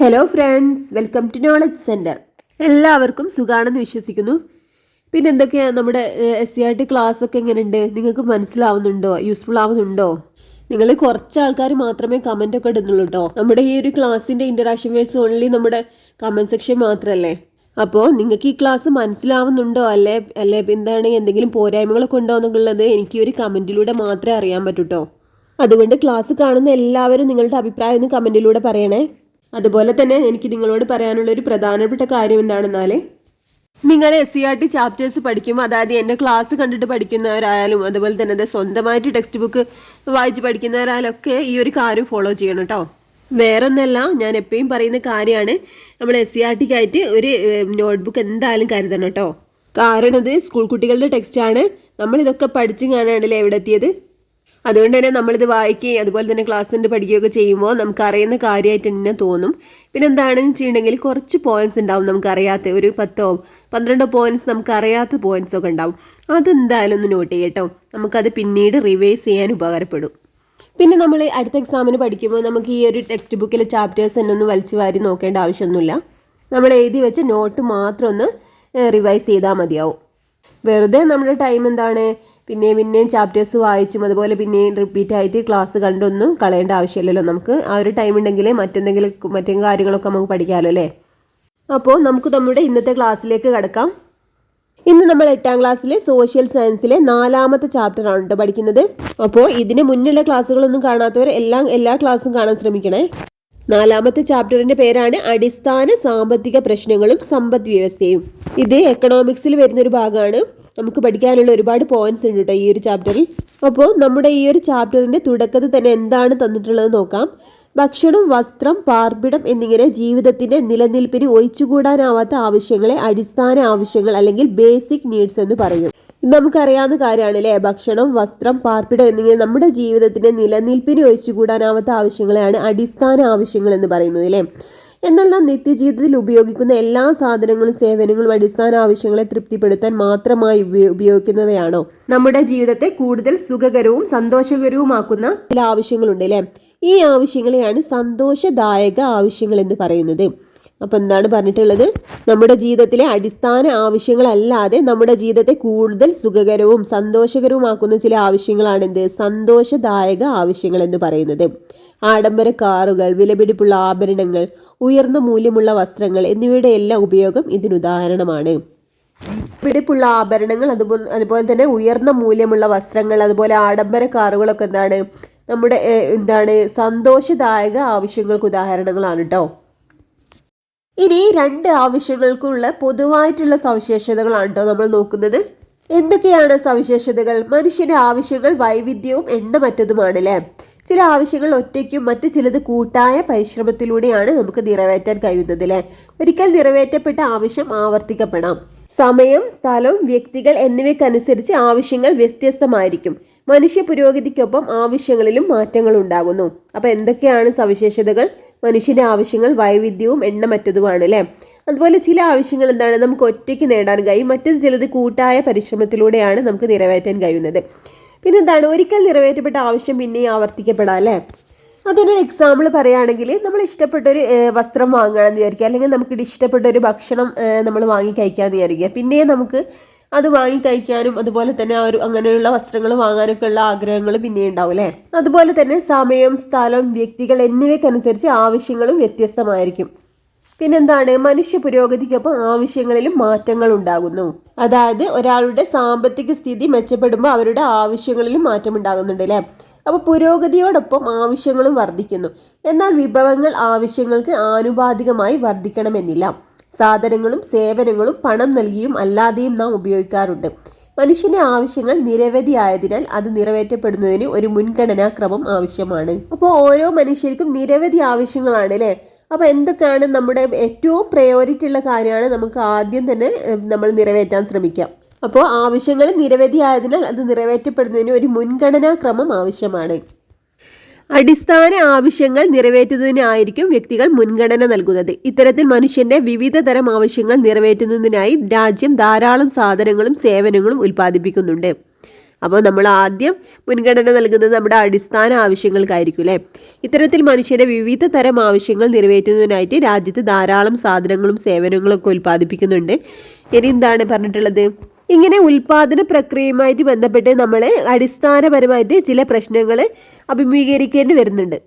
Hello friends, welcome to knowledge centre. എല്ലാവർക്കും സുഖാണെന്ന് വിശ്വസിക്കുന്നു. പിന്നെ എന്തൊക്കെയാണ് നമ്മുടെ SCERT ക്ലാസ് ഒക്കെ എങ്ങനെയുണ്ട്? നിങ്ങൾക്ക് മനസ്സിലാവുന്നുണ്ടോ? യൂസ്ഫുൾ ആവുന്നുണ്ടോ? നിങ്ങൾ കുറച്ച് ആൾക്കാർ മാത്രമേ കമൻ്റ് ഒക്കെ ഇടുന്നുള്ളൂ കേട്ടോ. നമ്മുടെ ഈ ഒരു ക്ലാസ്സിൻ്റെ ഇൻറ്ററാക്ഷൻ വേസ് ഓൺലി നമ്മുടെ കമൻറ്റ് സെക്ഷൻ മാത്രമല്ലേ. അപ്പോൾ നിങ്ങൾക്ക് ഈ ക്ലാസ് മനസ്സിലാവുന്നുണ്ടോ അല്ലേ എന്താണ് എന്തെങ്കിലും പോരായ്മകളൊക്കെ ഉണ്ടോ എന്നുള്ളത് എനിക്ക് ഒരു കമൻറ്റിലൂടെ മാത്രമേ അറിയാൻ പറ്റൂ കേട്ടോ. അതുകൊണ്ട് ക്ലാസ് കാണുന്ന എല്ലാവരും നിങ്ങളുടെ അഭിപ്രായം ഒന്ന് കമൻറ്റിലൂടെ പറയണേ. അതുപോലെ തന്നെ എനിക്ക് നിങ്ങളോട് പറയാനുള്ള ഒരു പ്രധാനപ്പെട്ട കാര്യം എന്താണെന്നാൽ, നിങ്ങൾ SCERT ചാപ്റ്റേഴ്സ് പഠിക്കുമ്പോൾ, അതായത് എൻ്റെ ക്ലാസ് കണ്ടിട്ട് പഠിക്കുന്നവരായാലും അതുപോലെ തന്നെ അത് സ്വന്തമായിട്ട് ടെക്സ്റ്റ് ബുക്ക് വായിച്ച് പഠിക്കുന്നവരായാലും ഒക്കെ ഈ ഒരു കാര്യം ഫോളോ ചെയ്യണം കേട്ടോ. വേറൊന്നല്ല, ഞാൻ എപ്പോഴും പറയുന്ന കാര്യമാണ്, നമ്മൾ SCERTക്കായിട്ട് ഒരു നോട്ട്ബുക്ക് എന്തായാലും കരുതണം കേട്ടോ. കാരണം ഇത് സ്കൂൾ കുട്ടികളുടെ ടെക്സ്റ്റാണ്. നമ്മളിതൊക്കെ പഠിച്ചും കാണാണ്ടല്ലേ എവിടെ എത്തിയത്. അതുകൊണ്ട് തന്നെ നമ്മളിത് വായിക്കുകയും അതുപോലെ തന്നെ ക്ലാസ്സിൻ്റെ പഠിക്കുകയൊക്കെ ചെയ്യുമ്പോൾ നമുക്ക് അറിയുന്ന കാര്യമായിട്ട് തന്നെ തോന്നും. പിന്നെ എന്താണെന്ന് വെച്ചിട്ടുണ്ടെങ്കിൽ കുറച്ച് പോയിന്റ്സ് ഉണ്ടാവും നമുക്കറിയാത്ത, ഒരു 10-12 പോയിന്റ്സ് നമുക്കറിയാത്ത പോയിന്റ്സ് ഒക്കെ ഉണ്ടാവും. അതെന്തായാലും ഒന്ന് നോട്ട് ചെയ്യട്ടോ. നമുക്കത് പിന്നീട് റിവൈസ് ചെയ്യാൻ ഉപകാരപ്പെടും. പിന്നെ നമ്മൾ അടുത്ത എക്സാമിന് പഠിക്കുമ്പോൾ നമുക്ക് ഈ ഒരു ടെക്സ്റ്റ് ബുക്കിലെ ചാപ്റ്റേഴ്സ് തന്നെ ഒന്ന് വലിച്ചു വാരി നോക്കേണ്ട ആവശ്യമൊന്നുമില്ല. നമ്മൾ എഴുതി വെച്ച നോട്ട് മാത്രം ഒന്ന് റിവൈസ് ചെയ്താൽ മതിയാവും. വെറുതെ നമ്മുടെ ടൈം എന്താണ് പിന്നെയും ചാപ്റ്റേഴ്സ് വായിച്ചും അതുപോലെ പിന്നെയും റിപ്പീറ്റ് ആയിട്ട് ക്ലാസ് കണ്ടൊന്നും കളയേണ്ട ആവശ്യമില്ലല്ലോ. നമുക്ക് ആ ഒരു ടൈം ഉണ്ടെങ്കിൽ മറ്റു കാര്യങ്ങളൊക്കെ നമുക്ക് പഠിക്കാമല്ലോ അല്ലേ. അപ്പോൾ നമുക്ക് നമ്മുടെ ഇന്നത്തെ ക്ലാസ്സിലേക്ക് കടക്കാം. ഇന്ന് നമ്മൾ 8ാം ക്ലാസ്സിലെ സോഷ്യൽ സയൻസിലെ 4ാമത്തെ ചാപ്റ്ററാണ് കേട്ടോ പഠിക്കുന്നത്. അപ്പോൾ ഇതിന് മുന്നുള്ള ക്ലാസ്സുകളൊന്നും കാണാത്തവർ എല്ലാ ക്ലാസ്സും കാണാൻ ശ്രമിക്കണേ. 4ാമത്തെ ചാപ്റ്ററിന്റെ പേരാണ് അടിസ്ഥാന സാമ്പത്തിക പ്രശ്നങ്ങളും സമ്പദ് വ്യവസ്ഥയും. ഇത് എക്കണോമിക്സിൽ വരുന്നൊരു ഭാഗമാണ്. നമുക്ക് പഠിക്കാനുള്ള ഒരുപാട് പോയിന്റ്സ് ഉണ്ട് കേട്ടോ ഈ ഒരു ചാപ്റ്ററിൽ. അപ്പോൾ നമ്മുടെ ഈ ഒരു ചാപ്റ്ററിന്റെ തുടക്കത്തിൽ തന്നെ എന്താണ് തന്നിട്ടുള്ളത് നോക്കാം. ഭക്ഷണം, വസ്ത്രം, പാർപ്പിടം എന്നിങ്ങനെ ജീവിതത്തിന്റെ നിലനിൽപ്പിന് ഒഴിച്ചുകൂടാനാവാത്ത ആവശ്യങ്ങളെ അടിസ്ഥാന ആവശ്യങ്ങൾ അല്ലെങ്കിൽ ബേസിക് നീഡ്സ് എന്ന് പറയും. നമുക്കറിയാവുന്ന കാര്യമാണ് അല്ലേ. ഭക്ഷണം, വസ്ത്രം, പാർപ്പിടം എന്നിങ്ങനെ നമ്മുടെ ജീവിതത്തിന്റെ നിലനിൽപ്പിന് ഒഴിച്ചുകൂടാനാവാത്ത ആവശ്യങ്ങളെയാണ് അടിസ്ഥാന ആവശ്യങ്ങൾ എന്ന് പറയുന്നത് അല്ലേ. എന്നാൽ നാം നിത്യജീവിതത്തിൽ ഉപയോഗിക്കുന്ന എല്ലാ സാധനങ്ങളും സേവനങ്ങളും അടിസ്ഥാന ആവശ്യങ്ങളെ തൃപ്തിപ്പെടുത്താൻ മാത്രമായി ഉപയോഗിക്കുന്നവയാണോ? നമ്മുടെ ജീവിതത്തെ കൂടുതൽ സുഖകരവും സന്തോഷകരവുമാക്കുന്ന ചില ആവശ്യങ്ങളുണ്ട് അല്ലേ. ഈ ആവശ്യങ്ങളെയാണ് സന്തോഷദായക ആവശ്യങ്ങൾ എന്ന് പറയുന്നത്. അപ്പം എന്താണ് പറഞ്ഞിട്ടുള്ളത്? നമ്മുടെ ജീവിതത്തിലെ അടിസ്ഥാന ആവശ്യങ്ങളല്ലാതെ നമ്മുടെ ജീവിതത്തെ കൂടുതൽ സുഖകരവും സന്തോഷകരവുമാക്കുന്ന ചില ആവശ്യങ്ങളാണ് എന്ത്? സന്തോഷദായക ആവശ്യങ്ങൾ എന്ന് പറയുന്നത്. ആഡംബര കാറുകൾ, വിലപിടിപ്പുള്ള ആഭരണങ്ങൾ, ഉയർന്ന മൂല്യമുള്ള വസ്ത്രങ്ങൾ എന്നിവയുടെ എല്ലാ ഉപയോഗം ഇതിനുദാഹരണമാണ്. പിടിപ്പുള്ള ആഭരണങ്ങൾ, അതുപോലെ തന്നെ ഉയർന്ന മൂല്യമുള്ള വസ്ത്രങ്ങൾ, അതുപോലെ ആഡംബര കാറുകളൊക്കെ നമ്മുടെ സന്തോഷദായക ആവശ്യങ്ങൾക്ക് ഉദാഹരണങ്ങളാണ് കേട്ടോ. ഇനി 2 ആവശ്യങ്ങൾക്കുള്ള പൊതുവായിട്ടുള്ള സവിശേഷതകളാണ് കേട്ടോ നമ്മൾ നോക്കുന്നത്. എന്തൊക്കെയാണ് സവിശേഷതകൾ? മനുഷ്യന്റെ ആവശ്യങ്ങൾ വൈവിധ്യവും എണ്ണമറ്റതുമാണ് അല്ലേ. ചില ആവശ്യങ്ങൾ ഒറ്റയ്ക്കും മറ്റു ചിലത് കൂട്ടായ പരിശ്രമത്തിലൂടെയാണ് നമുക്ക് നിറവേറ്റാൻ കഴിയുന്നത് അല്ലേ. ഒരിക്കൽ നിറവേറ്റപ്പെട്ട ആവശ്യം ആവർത്തിക്കപ്പെടാം. സമയം, സ്ഥലം, വ്യക്തികൾ എന്നിവയ്ക്കനുസരിച്ച് ആവശ്യങ്ങൾ വ്യത്യസ്തമായിരിക്കും. മനുഷ്യ പുരോഗതിക്കൊപ്പം ആവശ്യങ്ങളിലും മാറ്റങ്ങൾ ഉണ്ടാകുന്നു. അപ്പോൾ എന്തൊക്കെയാണ് സവിശേഷതകൾ? മനുഷ്യന്റെ ആവശ്യങ്ങൾ വൈവിധ്യവും എണ്ണമറ്റതുമാണ് അല്ലേ. അതുപോലെ ചില ആവശ്യങ്ങൾ എന്താണ് നമുക്ക് ഒറ്റയ്ക്ക് നേടാൻ കഴിയും, മറ്റൊരു ചിലത് കൂട്ടായ പരിശ്രമത്തിലൂടെയാണ് നമുക്ക് നിറവേറ്റാൻ കഴിയുന്നത്. പിന്നെന്താണ്? ഒരിക്കൽ നിറവേറ്റപ്പെട്ട ആവശ്യം പിന്നെയും ആവർത്തിക്കപ്പെടാം അല്ലേ. അതിനൊരു എക്സാമ്പിൾ പറയുകയാണെങ്കിൽ, നമ്മൾ ഇഷ്ടപ്പെട്ടൊരു വസ്ത്രം വാങ്ങുകയാണെന്ന് വിചാരിക്കുക, അല്ലെങ്കിൽ നമുക്ക് ഇഷ്ടപ്പെട്ടൊരു ഭക്ഷണം നമ്മൾ വാങ്ങി കഴിക്കാമെന്ന് വിചാരിക്കുക. പിന്നെയും നമുക്ക് അത് വാങ്ങി കഴിക്കാനും അതുപോലെ തന്നെ അങ്ങനെയുള്ള വസ്ത്രങ്ങൾ വാങ്ങാനൊക്കെ ഉള്ള ആഗ്രഹങ്ങൾ പിന്നെ ഉണ്ടാവും അല്ലേ. അതുപോലെ തന്നെ സമയം, സ്ഥലം, വ്യക്തികൾ എന്നിവയ്ക്കനുസരിച്ച് ആവശ്യങ്ങളും വ്യത്യസ്തമായിരിക്കും. പിന്നെന്താണ്? മനുഷ്യ പുരോഗതിക്കൊപ്പം ആവശ്യങ്ങളിലും മാറ്റങ്ങൾ ഉണ്ടാകുന്നു. അതായത് ഒരാളുടെ സാമ്പത്തിക സ്ഥിതി മെച്ചപ്പെടുമ്പോൾ അവരുടെ ആവശ്യങ്ങളിലും മാറ്റം ഉണ്ടാകുന്നുണ്ട് അല്ലേ. അപ്പോൾ പുരോഗതിയോടൊപ്പം ആവശ്യങ്ങളും വർദ്ധിക്കുന്നു. എന്നാൽ വിഭവങ്ങൾ ആവശ്യങ്ങൾക്ക് ആനുപാതികമായി വർദ്ധിക്കണമെന്നില്ല. സാധനങ്ങളും സേവനങ്ങളും പണം നൽകിയും അല്ലാതെയും നാം ഉപയോഗിക്കാറുണ്ട്. മനുഷ്യന്റെ ആവശ്യങ്ങൾ നിരവധിയായതിനാൽ അത് നിറവേറ്റപ്പെടുന്നതിന് ഒരു മുൻഗണനാക്രമം ആവശ്യമാണ്. അപ്പോൾ ഓരോ മനുഷ്യർക്കും നിരവധി ആവശ്യങ്ങളാണ് അല്ലേ. അപ്പോൾ എന്തൊക്കെയാണ് നമ്മുടെ ഏറ്റവും പ്രയോറിറ്റി ഉള്ള കാര്യമാണ് നമുക്ക് ആദ്യം തന്നെ നമ്മൾ നിറവേറ്റാൻ ശ്രമിക്കാം. അപ്പോൾ ആവശ്യങ്ങൾ നിരവധിയായതിനാൽ അത് നിറവേറ്റപ്പെടുന്നതിന് ഒരു മുൻഗണനാക്രമം ആവശ്യമാണ്. അടിസ്ഥാന ആവശ്യങ്ങൾ നിറവേറ്റുന്നതിനായിരിക്കും വ്യക്തികൾ മുൻഗണന നൽകുന്നത്. ഇത്തരത്തിൽ മനുഷ്യന്റെ വിവിധ തരം ആവശ്യങ്ങൾ നിറവേറ്റുന്നതിനായി രാജ്യം ധാരാളം സാധനങ്ങളും സേവനങ്ങളും ഉൽപ്പാദിപ്പിക്കുന്നുണ്ട്. അപ്പോൾ നമ്മൾ ആദ്യം മുൻഗണന നൽകുന്നത് നമ്മുടെ അടിസ്ഥാന ആവശ്യങ്ങൾക്കായിരിക്കും അല്ലേ. ഇത്തരത്തിൽ മനുഷ്യന്റെ വിവിധ തരം ആവശ്യങ്ങൾ നിറവേറ്റുന്നതിനായിട്ട് രാജ്യത്ത് ധാരാളം സാധനങ്ങളും സേവനങ്ങളും ഒക്കെ ഉൽപ്പാദിപ്പിക്കുന്നുണ്ട്. ഇനി എന്താണ് പറഞ്ഞിട്ടുള്ളത്, ഇങ്ങനെ ഉൽപാദന പ്രക്രിയയുമായിട്ട് ബന്ധപ്പെട്ട് നമ്മൾ അടിസ്ഥാനപരമായിട്ട് ചില പ്രശ്നങ്ങൾ അഭിമുഖീകരിക്കേണ്ടി വരുന്നുണ്ട്.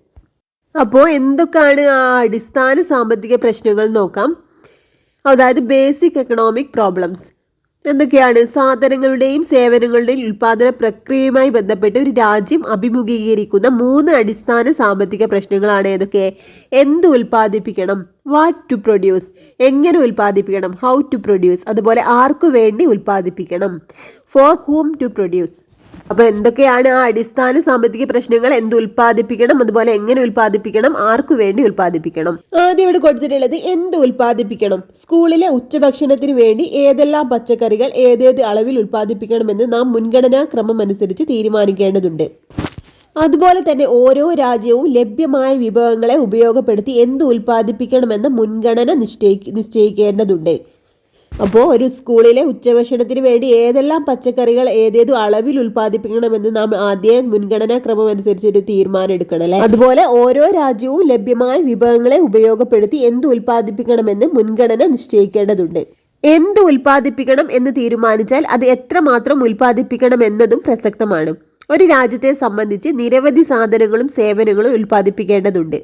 അപ്പോൾ എന്തൊക്കെയാണ് ആ അടിസ്ഥാന സാമ്പത്തിക പ്രശ്നങ്ങൾ നോക്കാം. അതായത് ബേസിക് എക്കണോമിക് പ്രോബ്ലംസ് എന്തൊക്കെയാണ്? സാധനങ്ങളുടെയും സേവനങ്ങളുടെയും ഉൽപാദന പ്രക്രിയയുമായി ബന്ധപ്പെട്ട് ഒരു രാജ്യം അഭിമുഖീകരിക്കുന്ന 3 അടിസ്ഥാന സാമ്പത്തിക പ്രശ്നങ്ങളാണ് ഏതൊക്കെ? എന്ത് ഉൽപ്പാദിപ്പിക്കണം, വാട്ട് ടു പ്രൊഡ്യൂസ്, എങ്ങനെ ഉൽപ്പാദിപ്പിക്കണം, ഹൗ ടു പ്രൊഡ്യൂസ്, അതുപോലെ ആർക്കു വേണ്ടി ഉൽപ്പാദിപ്പിക്കണം, ഫോർ ഹൂം ടു പ്രൊഡ്യൂസ്. അപ്പോൾ എന്തൊക്കെയാണ് ആ അടിസ്ഥാന സാമ്പത്തിക പ്രശ്നങ്ങൾ? എന്ത് ഉൽപ്പാദിപ്പിക്കണം, അതുപോലെ എങ്ങനെ ഉൽപ്പാദിപ്പിക്കണം, ആർക്കു വേണ്ടി ഉൽപ്പാദിപ്പിക്കണം. ആദ്യം ഇവിടെ കൊടുത്തിട്ടുള്ളത് എന്ത് ഉൽപ്പാദിപ്പിക്കണം. സ്കൂളിലെ ഉച്ചഭക്ഷണത്തിന് വേണ്ടി ഏതെല്ലാം പച്ചക്കറികൾ ഏതേത് അളവിൽ ഉൽപ്പാദിപ്പിക്കണമെന്ന് നാം മുൻഗണനാ ക്രമം അനുസരിച്ച് തീരുമാനിക്കേണ്ടതുണ്ട്. അതുപോലെ തന്നെ ഓരോ രാജ്യവും ലഭ്യമായ വിഭവങ്ങളെ ഉപയോഗപ്പെടുത്തി എന്ത് ഉൽപ്പാദിപ്പിക്കണമെന്ന മുൻഗണന നിശ്ചയിക്കേണ്ടതുണ്ട്. അപ്പോൾ ഒരു സ്കൂളിലെ ഉച്ചഭക്ഷണത്തിന് വേണ്ടി ഏതെല്ലാം പച്ചക്കറികൾ ഏതേതു അളവിൽ ഉൽപ്പാദിപ്പിക്കണമെന്ന് നാം ആദ്യം മുൻഗണനാ ക്രമം അനുസരിച്ച് തീരുമാനം എടുക്കണം അല്ലേ. അതുപോലെ ഓരോ രാജ്യവും ലഭ്യമായ വിഭവങ്ങളെ ഉപയോഗപ്പെടുത്തി എന്ത് ഉൽപ്പാദിപ്പിക്കണമെന്ന് മുൻഗണന നിശ്ചയിക്കേണ്ടതുണ്ട്. എന്ത് ഉൽപ്പാദിപ്പിക്കണം എന്ന് തീരുമാനിച്ചാൽ അത് എത്രമാത്രം ഉൽപ്പാദിപ്പിക്കണം എന്നതും പ്രസക്തമാണ്. ഒരു രാജ്യത്തെ സംബന്ധിച്ച് നിരവധി സാധനങ്ങളും സേവനങ്ങളും ഉൽപ്പാദിപ്പിക്കേണ്ടതുണ്ട്.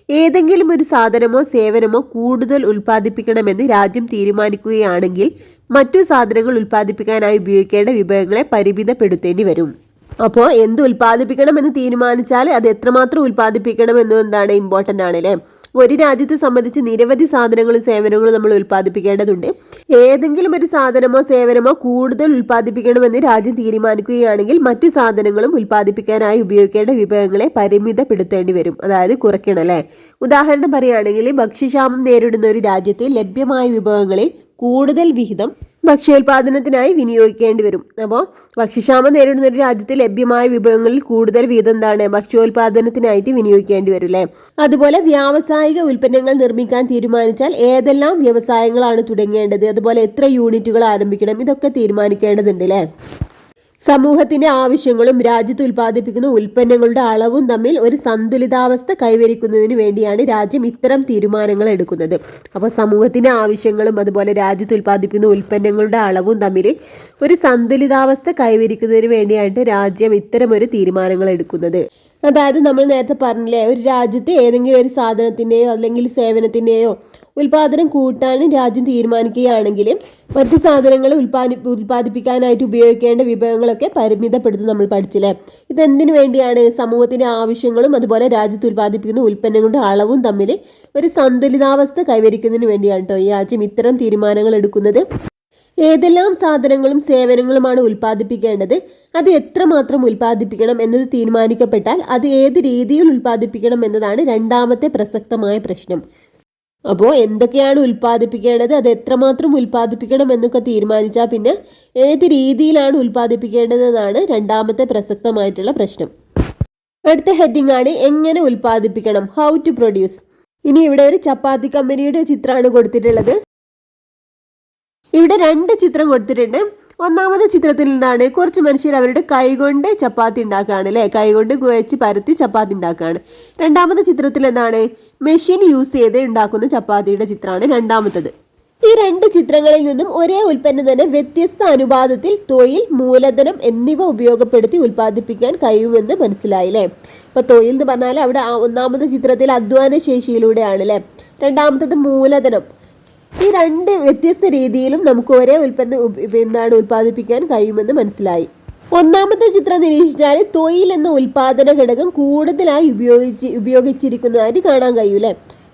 ഏതെങ്കിലും ഒരു സാധനമോ സേവനമോ കൂടുതൽ ഉൽപ്പാദിപ്പിക്കണമെന്ന് രാജ്യം തീരുമാനിക്കുകയാണെങ്കിൽ മറ്റു സാധനങ്ങൾ ഉൽപ്പാദിപ്പിക്കാനായി ഉപയോഗിക്കേണ്ട വിഭവങ്ങളെ പരിമിതപ്പെടുത്തേണ്ടി വരും. അപ്പോൾ എന്ത് ഉൽപ്പാദിപ്പിക്കണം എന്ന് തീരുമാനിച്ചാൽ അത് എത്രമാത്രം ഉൽപ്പാദിപ്പിക്കണം എന്നതാണ് ഇമ്പോർട്ടൻ്റ് ആണ് അല്ലേ. ഒരു രാജ്യത്തെ സംബന്ധിച്ച് നിരവധി സാധനങ്ങളും സേവനങ്ങളും നമ്മൾ ഉൽപ്പാദിപ്പിക്കേണ്ടതുണ്ട്. ഏതെങ്കിലും ഒരു സാധനമോ സേവനമോ കൂടുതൽ ഉൽപ്പാദിപ്പിക്കണമെന്ന് രാജ്യം തീരുമാനിക്കുകയാണെങ്കിൽ മറ്റു സാധനങ്ങളും ഉൽപ്പാദിപ്പിക്കാനായി ഉപയോഗിക്കേണ്ട വിഭവങ്ങളെ പരിമിതപ്പെടുത്തേണ്ടി വരും, അതായത് കുറയ്ക്കണം അല്ലേ. ഉദാഹരണം പറയുകയാണെങ്കിൽ ഭക്ഷ്യക്ഷാമം നേരിടുന്ന ഒരു രാജ്യത്തെ ലഭ്യമായ വിഭവങ്ങളിൽ കൂടുതൽ വിഹിതം ഭക്ഷ്യോൽപാദനത്തിനായി വിനിയോഗിക്കേണ്ടി വരും. അപ്പോൾ ഭക്ഷ്യക്ഷാമം നേരിടുന്ന ഒരു രാജ്യത്തെ ലഭ്യമായ വിഭവങ്ങളിൽ കൂടുതൽ വീതം എന്താണ് ഭക്ഷ്യോൽപാദനത്തിനായിട്ട് വിനിയോഗിക്കേണ്ടി വരും അല്ലേ. അതുപോലെ വ്യാവസായിക ഉൽപ്പന്നങ്ങൾ നിർമ്മിക്കാൻ തീരുമാനിച്ചാൽ ഏതെല്ലാം വ്യവസായങ്ങളാണ് തുടങ്ങേണ്ടത്, അതുപോലെ എത്ര യൂണിറ്റുകൾ ആരംഭിക്കണം, ഇതൊക്കെ തീരുമാനിക്കേണ്ടതുണ്ട് അല്ലേ. സമൂഹത്തിന്റെ ആവശ്യങ്ങളും രാജ്യത്ത് ഉൽപ്പാദിപ്പിക്കുന്ന ഉൽപ്പന്നങ്ങളുടെ അളവും തമ്മിൽ ഒരു സന്തുലിതാവസ്ഥ കൈവരിക്കുന്നതിന് വേണ്ടിയാണ് രാജ്യം ഇത്തരം തീരുമാനങ്ങൾ എടുക്കുന്നത്. അപ്പോൾ സമൂഹത്തിന്റെ ആവശ്യങ്ങളും അതുപോലെ രാജ്യത്ത് ഉൽപ്പാദിപ്പിക്കുന്ന ഉൽപ്പന്നങ്ങളുടെ അളവും തമ്മിൽ ഒരു സന്തുലിതാവസ്ഥ കൈവരിക്കുന്നതിന് വേണ്ടിയാണ് രാജ്യം ഇത്തരം ഒരു തീരുമാനങ്ങൾ എടുക്കുന്നത്. അതായത് നമ്മൾ നേരത്തെ പറഞ്ഞില്ലേ, ഒരു രാജ്യത്ത് ഏതെങ്കിലും ഒരു സാധനത്തിൻ്റെയോ അല്ലെങ്കിൽ സേവനത്തിൻ്റെയോ ഉൽപാദനം കൂട്ടാൻ രാജ്യം തീരുമാനിക്കുകയാണെങ്കിൽ മറ്റു സാധനങ്ങൾ ഉൽപ്പാദിപ്പിക്കാനായിട്ട് ഉപയോഗിക്കേണ്ട വിഭവങ്ങളൊക്കെ പരിമിതപ്പെടുത്തും. നമ്മൾ പഠിച്ചില്ലേ. ഇതെന്തിനു വേണ്ടിയാണ്? സമൂഹത്തിൻ്റെ ആവശ്യങ്ങളും അതുപോലെ രാജ്യത്ത് ഉൽപ്പാദിപ്പിക്കുന്ന ഉൽപ്പന്നങ്ങളുടെ അളവും തമ്മിൽ ഒരു സന്തുലിതാവസ്ഥ കൈവരിക്കുന്നതിന് വേണ്ടിയാണ് കേട്ടോ ഈ രാജ്യം ഇത്തരം തീരുമാനങ്ങൾ എടുക്കുന്നത്. ഏതെല്ലാം സാധനങ്ങളും സേവനങ്ങളുമാണ് ഉൽപ്പാദിപ്പിക്കേണ്ടത്, അത് എത്രമാത്രം ഉൽപ്പാദിപ്പിക്കണം എന്നത് തീരുമാനിക്കപ്പെട്ടാൽ അത് ഏത് രീതിയിൽ ഉൽപ്പാദിപ്പിക്കണം എന്നതാണ് രണ്ടാമത്തെ പ്രസക്തമായ പ്രശ്നം. അപ്പോൾ എന്തൊക്കെയാണ് ഉൽപ്പാദിപ്പിക്കേണ്ടത്, അത് എത്രമാത്രം ഉൽപ്പാദിപ്പിക്കണം എന്നൊക്കെ തീരുമാനിച്ചാൽ പിന്നെ ഏത് രീതിയിലാണ് ഉൽപ്പാദിപ്പിക്കേണ്ടതെന്നാണ് രണ്ടാമത്തെ പ്രസക്തമായിട്ടുള്ള പ്രശ്നം. അടുത്ത ഹെഡിങ് ആണ് എങ്ങനെ ഉൽപ്പാദിപ്പിക്കണം, ഹൗ ടു പ്രൊഡ്യൂസ്. ഇനി ഇവിടെ ഒരു ചപ്പാത്തി കമ്പനിയുടെ ചിത്രമാണ് കൊടുത്തിട്ടുള്ളത്. ഇവിടെ 2 ചിത്രം കൊടുത്തിട്ടുണ്ട്. ഒന്നാമത്തെ ചിത്രത്തിൽ നിന്നാണ് കുറച്ച് മനുഷ്യർ അവരുടെ കൈകൊണ്ട് ചപ്പാത്തി ഉണ്ടാക്കുകയാണ് അല്ലേ, കൈകൊണ്ട് കുഴച്ച് പരത്തി ചപ്പാത്തി ഉണ്ടാക്കുകയാണ്. രണ്ടാമത്തെ ചിത്രത്തിൽ എന്താണ് മെഷീൻ യൂസ് ചെയ്ത് ഉണ്ടാക്കുന്ന ചപ്പാത്തിയുടെ ചിത്രമാണ് രണ്ടാമത്തത്. ഈ 2 ചിത്രങ്ങളിൽ നിന്നും ഒരേ ഉൽപ്പന്നം തന്നെ വ്യത്യസ്ത അനുപാതത്തിൽ തൊഴിൽ, മൂലധനം എന്നിവ ഉപയോഗപ്പെടുത്തി ഉൽപ്പാദിപ്പിക്കാൻ കഴിയുമെന്ന് മനസ്സിലായില്ലേ. ഇപ്പൊ തൊഴിൽ എന്ന് പറഞ്ഞാൽ അവിടെ ഒന്നാമത്തെ ചിത്രത്തിൽ അധ്വാന ശേഷിയിലൂടെയാണ് അല്ലേ, രണ്ടാമത്തത് മൂലധനം. ഈ 2 വ്യത്യസ്ത രീതിയിലും നമുക്ക് ഒരേ ഉൽപ്പന്നം ഉൽപ്പാദിപ്പിക്കാൻ കഴിയുമെന്ന് മനസ്സിലായി. ഒന്നാമത്തെ ചിത്രം നിരീക്ഷിച്ചാൽ തൊഴിൽ എന്ന ഉൽപാദന ഘടകം കൂടുതലായി ഉപയോഗിച്ചിരിക്കുന്നതായിട്ട് കാണാൻ കഴിയൂലേ.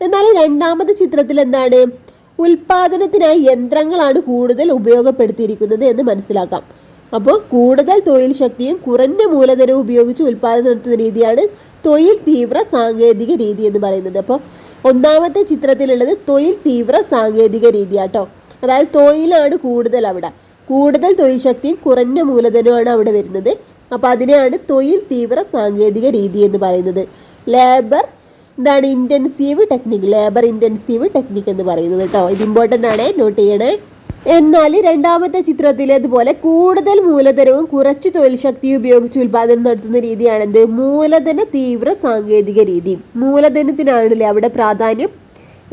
എന്നാൽ രണ്ടാമത്തെ ചിത്രത്തിൽ എന്താണ് ഉൽപാദനത്തിനായി യന്ത്രങ്ങളാണ് കൂടുതൽ ഉപയോഗപ്പെടുത്തിയിരിക്കുന്നത് എന്ന് മനസ്സിലാക്കാം. അപ്പോൾ കൂടുതൽ തൊഴിൽ ശക്തിയും കുറഞ്ഞ മൂലധനവും ഉപയോഗിച്ച് ഉൽപാദനം നടത്തുന്ന രീതിയാണ് തൊഴിൽ തീവ്ര സാങ്കേതിക രീതി എന്ന് പറയുന്നത്. അപ്പോൾ ഒന്നാമത്തെ ചിത്രത്തിലുള്ളത് തൊഴിൽ തീവ്ര സാങ്കേതിക രീതിയാട്ടോ. അതായത് തൊഴിലാണ് കൂടുതൽ, അവിടെ കൂടുതൽ തൊഴിൽ ശക്തിയും കുറഞ്ഞ മൂലധനമാണ് അവിടെ വരുന്നത്. അപ്പോൾ അതിനെയാണ് തൊഴിൽ തീവ്ര സാങ്കേതിക രീതി എന്ന് പറയുന്നത്. Labour intensive technique, labour intensive technique എന്ന് പറയുന്നത് കേട്ടോ. ഇത് ഇമ്പോർട്ടൻ്റ് ആണ്, നോട്ട് ചെയ്യണേ. എന്നാൽ രണ്ടാമത്തെ ചിത്രത്തിലേതുപോലെ കൂടുതൽ മൂലധനവും കുറച്ച് തൊഴിൽ ശക്തിയും ഉപയോഗിച്ച് ഉൽപാദനം നടത്തുന്ന രീതിയാണെന്ത് മൂലധന തീവ്ര സാങ്കേതിക രീതി. മൂലധനത്തിനാണല്ലേ അവിടെ പ്രാധാന്യം.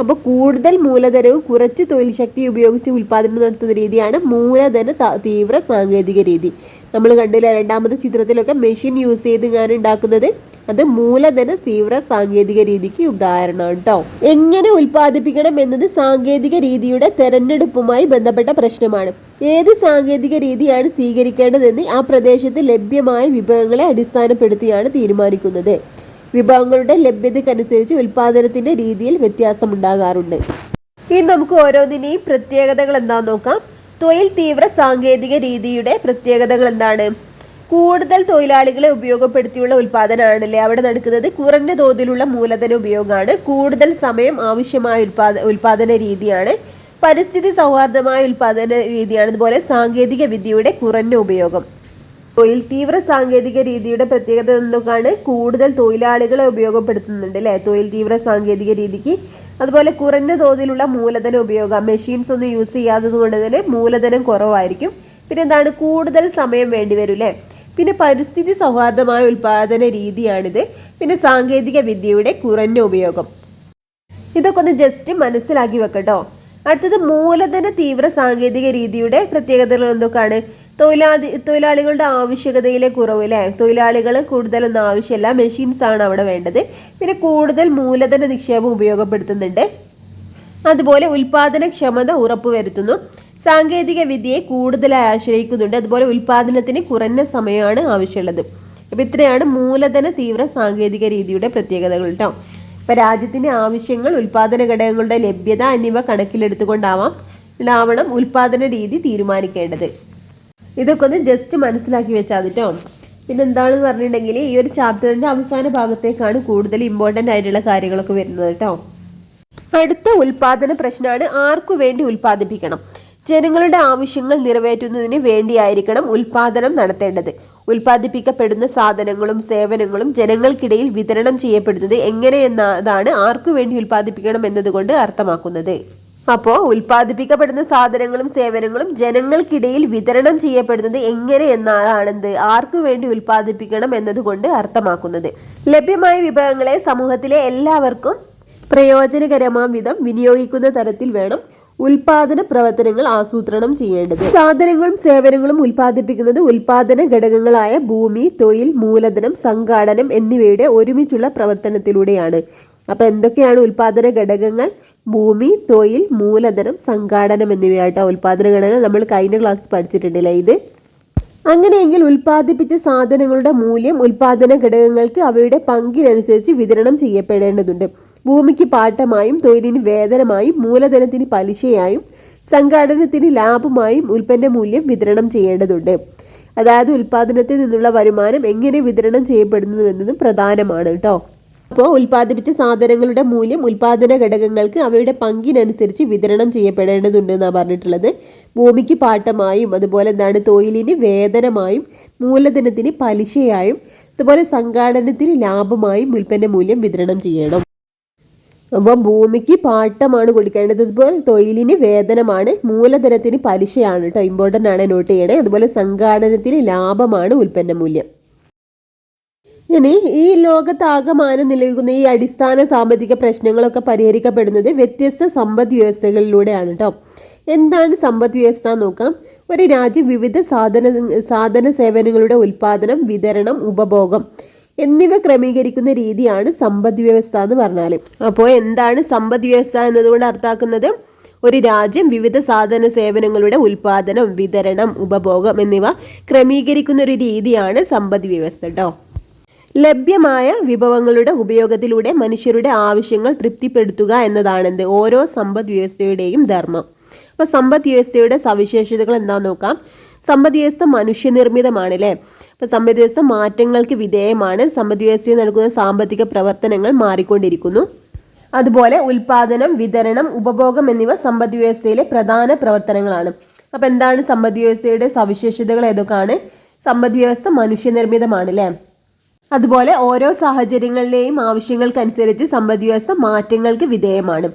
അപ്പോൾ കൂടുതൽ മൂലധനവും കുറച്ച് തൊഴിൽ ശക്തി ഉപയോഗിച്ച് ഉൽപാദനം നടത്തുന്ന രീതിയാണ് മൂലധന തീവ്ര സാങ്കേതിക രീതി. നമ്മൾ കണ്ടില്ല രണ്ടാമത്തെ ചിത്രത്തിലൊക്കെ മെഷീൻ യൂസ് ചെയ്ത് ഞാൻ ഉണ്ടാക്കുന്നത്, അത് മൂലധന തീവ്ര സാങ്കേതിക രീതിക്ക് ഉദാഹരണമാണ് കേട്ടോ. എങ്ങനെ ഉൽപ്പാദിപ്പിക്കണം എന്നത് സാങ്കേതിക രീതിയുടെ തെരഞ്ഞെടുപ്പുമായി ബന്ധപ്പെട്ട പ്രശ്നമാണ്. ഏത് സാങ്കേതിക രീതിയാണ് സ്വീകരിക്കേണ്ടതെന്ന് ആ പ്രദേശത്ത് ലഭ്യമായ വിഭവങ്ങളെ അടിസ്ഥാനപ്പെടുത്തിയാണ് തീരുമാനിക്കുന്നത്. വിഭവങ്ങളുടെ ലഭ്യതയ്ക്കനുസരിച്ച് ഉൽപാദനത്തിന്റെ രീതിയിൽ വ്യത്യാസമുണ്ടാകാറുണ്ട്. ഇനി നമുക്ക് ഓരോന്നിനെയും പ്രത്യേകതകൾ എന്താണെന്ന് നോക്കാം. തൊഴിൽ തീവ്ര സാങ്കേതിക രീതിയുടെ പ്രത്യേകതകൾ എന്താണ്? കൂടുതൽ തൊഴിലാളികളെ ഉപയോഗപ്പെടുത്തിയുള്ള ഉൽപാദനമാണല്ലേ അവിടെ നടക്കുന്നത്. കുറഞ്ഞ തോതിലുള്ള മൂലധന ഉപയോഗമാണ്. കൂടുതൽ സമയം ആവശ്യമായ ഉൽപാദന രീതിയാണ്. പരിസ്ഥിതി സൗഹാർദ്ദമായ ഉൽപാദന രീതിയാണ്. അതുപോലെ സാങ്കേതിക വിദ്യയുടെ കുറഞ്ഞ ഉപയോഗം. തൊഴിൽ തീവ്ര സാങ്കേതിക രീതിയുടെ പ്രത്യേകത എന്തൊക്കെയാണ്? കൂടുതൽ തൊഴിലാളികളെ ഉപയോഗപ്പെടുത്തുന്നുണ്ട് അല്ലേ തൊഴിൽ തീവ്ര സാങ്കേതിക രീതിക്ക്. അതുപോലെ കുറഞ്ഞ തോതിലുള്ള മൂലധന ഉപയോഗം, മെഷീൻസ് ഒന്നും യൂസ് ചെയ്യാത്തത് കൊണ്ട് തന്നെ മൂലധനം കുറവായിരിക്കും. പിന്നെ എന്താണ്? കൂടുതൽ സമയം വേണ്ടി വരും അല്ലേ. പിന്നെ പരിസ്ഥിതി സൗഹാർദ്ദമായ ഉൽപാദന രീതിയാണിത്. പിന്നെ സാങ്കേതിക വിദ്യയുടെ കുറഞ്ഞ ഉപയോഗം. ഇതൊക്കെ ഒന്ന് ജസ്റ്റ് മനസ്സിലാക്കി വെക്കട്ടോ. അടുത്തത് മൂലധന തീവ്ര സാങ്കേതിക രീതിയുടെ പ്രത്യേകതകൾ എന്തൊക്കെയാണ്? തൊഴിലാളികളുടെ ആവശ്യകതയിലെ കുറവ് അല്ലേ. തൊഴിലാളികൾ കൂടുതലൊന്നും ആവശ്യമില്ല, മെഷീൻസ് ആണ് അവിടെ വേണ്ടത്. പിന്നെ കൂടുതൽ മൂലധന നിക്ഷേപം ഉപയോഗപ്പെടുത്തുന്നുണ്ട്. അതുപോലെ ഉൽപാദനക്ഷമത ഉറപ്പുവരുത്തുന്നു. സാങ്കേതിക വിദ്യയെ കൂടുതലായി ആശ്രയിക്കുന്നുണ്ട്. അതുപോലെ ഉൽപാദനത്തിന് കുറഞ്ഞ സമയമാണ് ആവശ്യമുള്ളത്. അപ്പം ഇത്രയാണ് മൂലധന തീവ്ര സാങ്കേതിക രീതിയുടെ പ്രത്യേകതകൾ കേട്ടോ. ഇപ്പം രാജ്യത്തിൻ്റെ ആവശ്യങ്ങൾ, ഉൽപാദന ഘടകങ്ങളുടെ ലഭ്യത എന്നിവ കണക്കിലെടുത്തുകൊണ്ടാവണം ഉൽപാദന രീതി തീരുമാനിക്കേണ്ടത്. ഇതൊക്കെ ഒന്ന് ജസ്റ്റ് മനസ്സിലാക്കി വെച്ചാൽ മതി കേട്ടോ. പിന്നെ എന്താണെന്ന് പറഞ്ഞിട്ടുണ്ടെങ്കിൽ ഈ ഒരു ചാപ്റ്ററിൻ്റെ അവസാന ഭാഗത്തേക്കാണ് കൂടുതൽ ഇമ്പോർട്ടൻ്റ് ആയിട്ടുള്ള കാര്യങ്ങളൊക്കെ വരുന്നത് കേട്ടോ. അടുത്ത ഉൽപാദന പ്രശ്നമാണ് ആർക്കു വേണ്ടി ഉൽപ്പാദിപ്പിക്കണം. ജനങ്ങളുടെ ആവശ്യങ്ങൾ നിറവേറ്റുന്നതിന് വേണ്ടിയായിരിക്കണം ഉൽപാദനം നടത്തേണ്ടത്. ഉൽപ്പാദിപ്പിക്കപ്പെടുന്ന സാധനങ്ങളും സേവനങ്ങളും ജനങ്ങൾക്കിടയിൽ വിതരണം ചെയ്യപ്പെടുന്നത് എങ്ങനെയെന്നതാണ് ആർക്കു വേണ്ടി ഉൽപ്പാദിപ്പിക്കണം എന്നതുകൊണ്ട് അർത്ഥമാക്കുന്നത്. അപ്പോൾ ഉൽപ്പാദിപ്പിക്കപ്പെടുന്ന സാധനങ്ങളും സേവനങ്ങളും ജനങ്ങൾക്കിടയിൽ വിതരണം ചെയ്യപ്പെടുന്നത് എങ്ങനെ എന്നാണെന്ത് ആർക്കു വേണ്ടി ഉൽപ്പാദിപ്പിക്കണം എന്നതുകൊണ്ട് അർത്ഥമാക്കുന്നത്. ലഭ്യമായ വിഭവങ്ങളെ സമൂഹത്തിലെ എല്ലാവർക്കും പ്രയോജനകരമാം വിധം വിനിയോഗിക്കുന്ന തരത്തിൽ വേണം ഉൽപാദന പ്രവർത്തനങ്ങൾ ആസൂത്രണം ചെയ്യേണ്ടത്. സാധനങ്ങളും സേവനങ്ങളും ഉൽപ്പാദിപ്പിക്കുന്നത് ഉൽപാദന ഘടകങ്ങളായ ഭൂമി, തൊഴിൽ, മൂലധനം, സംഘാടനം എന്നിവയുടെ ഒരുമിച്ചുള്ള പ്രവർത്തനത്തിലൂടെയാണ്. അപ്പൊ എന്തൊക്കെയാണ് ഉൽപാദന ഘടകങ്ങൾ? ഭൂമി, തൊഴിൽ, മൂലധനം, സംഘാടനം എന്നിവയാട്ടോ ഉൽപാദന ഘടകങ്ങൾ. നമ്മൾ കഴിഞ്ഞ ക്ലാസ് പഠിച്ചിട്ടുണ്ടല്ലേ ഇത്. അങ്ങനെയെങ്കിൽ ഉൽപ്പാദിപ്പിച്ച സാധനങ്ങളുടെ മൂല്യം ഉൽപാദന ഘടകങ്ങൾക്ക് അവയുടെ പങ്കിനനുസരിച്ച് വിതരണം ചെയ്യപ്പെടേണ്ടതുണ്ട്. ഭൂമിക്ക് പാട്ടമായും, തൊഴിലിന് വേതനമായും, മൂലധനത്തിന് പലിശയായും, സംഘാടനത്തിന് ലാഭമായും ഉൽപ്പന്ന മൂല്യം വിതരണം ചെയ്യേണ്ടതുണ്ട്. അതായത് ഉൽപാദനത്തിൽ നിന്നുള്ള വരുമാനം എങ്ങനെ വിതരണം ചെയ്യപ്പെടുന്നുവെന്നതും പ്രധാനമാണ് കേട്ടോ. അപ്പോൾ ഉൽപ്പാദിപ്പിച്ച സാധനങ്ങളുടെ മൂല്യം ഉൽപാദന ഘടകങ്ങൾക്ക് അവയുടെ പങ്കിനനുസരിച്ച് വിതരണം ചെയ്യപ്പെടേണ്ടതുണ്ട് എന്നാണ് പറഞ്ഞിട്ടുള്ളത്. ഭൂമിക്ക് പാട്ടമായും, അതുപോലെ എന്താണ് തൊഴിലിന് വേതനമായും, മൂലധനത്തിന് പലിശയായും, അതുപോലെ സംഘാടനത്തിന് ലാഭമായും ഉൽപ്പന്ന മൂല്യം വിതരണം ചെയ്യണം. അപ്പോൾ ഭൂമിക്ക് പാട്ടമാണ് കൊടുക്കേണ്ടത്, അതുപോലെ തൊഴിലിന് വേതനമാണ്, മൂലധനത്തിന് പലിശയാണ് കേട്ടോ. ഇമ്പോർട്ടൻ്റ് ആണ്, നോട്ട് ചെയ്യണേ. അതുപോലെ സംഘാടനത്തിന് ലാഭമാണ് ഉൽപ്പന്ന മൂല്യം. ഇനി ഈ ലോകത്താകമാനം നിലനിൽക്കുന്ന ഈ അടിസ്ഥാന സാമ്പത്തിക പ്രശ്നങ്ങളൊക്കെ പരിഹരിക്കപ്പെടുന്നത് വ്യത്യസ്ത സമ്പദ് വ്യവസ്ഥകളിലൂടെയാണ് കേട്ടോ. എന്താണ് സമ്പദ് വ്യവസ്ഥ നോക്കാം. ഒരു രാജ്യം വിവിധ സാധന സേവനങ്ങളുടെ ഉൽപാദനം, വിതരണം, ഉപഭോഗം എന്നിവ ക്രമീകരിക്കുന്ന രീതിയാണ് സമ്പദ് വ്യവസ്ഥ എന്ന് പറഞ്ഞാൽ. അപ്പോൾ എന്താണ് സമ്പദ് വ്യവസ്ഥ എന്നതുകൊണ്ട് അർത്ഥാക്കുന്നത്? ഒരു രാജ്യം വിവിധ സാധന സേവനങ്ങളുടെ ഉൽപാദനം, വിതരണം, ഉപഭോഗം എന്നിവ ക്രമീകരിക്കുന്ന ഒരു രീതിയാണ് സമ്പദ് വ്യവസ്ഥ കേട്ടോ. ലഭ്യമായ വിഭവങ്ങളുടെ ഉപയോഗത്തിലൂടെ മനുഷ്യരുടെ ആവശ്യങ്ങൾ തൃപ്തിപ്പെടുത്തുക എന്നതാണെന്ത് ഓരോ സമ്പദ് വ്യവസ്ഥയുടെയും ധർമ്മം. അപ്പോൾ സമ്പദ് വ്യവസ്ഥയുടെ സവിശേഷതകൾ എന്താണെന്ന് നോക്കാം. സമ്പദ് വ്യവസ്ഥ മനുഷ്യനിർമ്മിതമാണ് അല്ലേ. അപ്പോൾ സമ്പദ് വ്യവസ്ഥ മാറ്റങ്ങൾക്ക് വിധേയമാണ്. സമ്പദ് വ്യവസ്ഥയിൽ നടക്കുന്ന സാമ്പത്തിക പ്രവർത്തനങ്ങൾ മാറിക്കൊണ്ടിരിക്കുന്നു. അതുപോലെ ഉൽപാദനം, വിതരണം, ഉപഭോഗം എന്നിവ സമ്പദ് വ്യവസ്ഥയിലെ പ്രധാന പ്രവർത്തനങ്ങളാണ്. അപ്പോൾ എന്താണ് സമ്പദ് വ്യവസ്ഥയുടെ സവിശേഷതകൾ ഏതൊക്കെയാണ്? സമ്പദ് വ്യവസ്ഥ മനുഷ്യനിർമ്മിതമാണ് അല്ലേ. അതുപോലെ ഓരോ സാഹചര്യങ്ങളിലെയും ആവശ്യങ്ങൾക്കനുസരിച്ച് സമ്പദ് വ്യവസ്ഥ മാറ്റങ്ങൾക്ക് വിധേയമാണ്.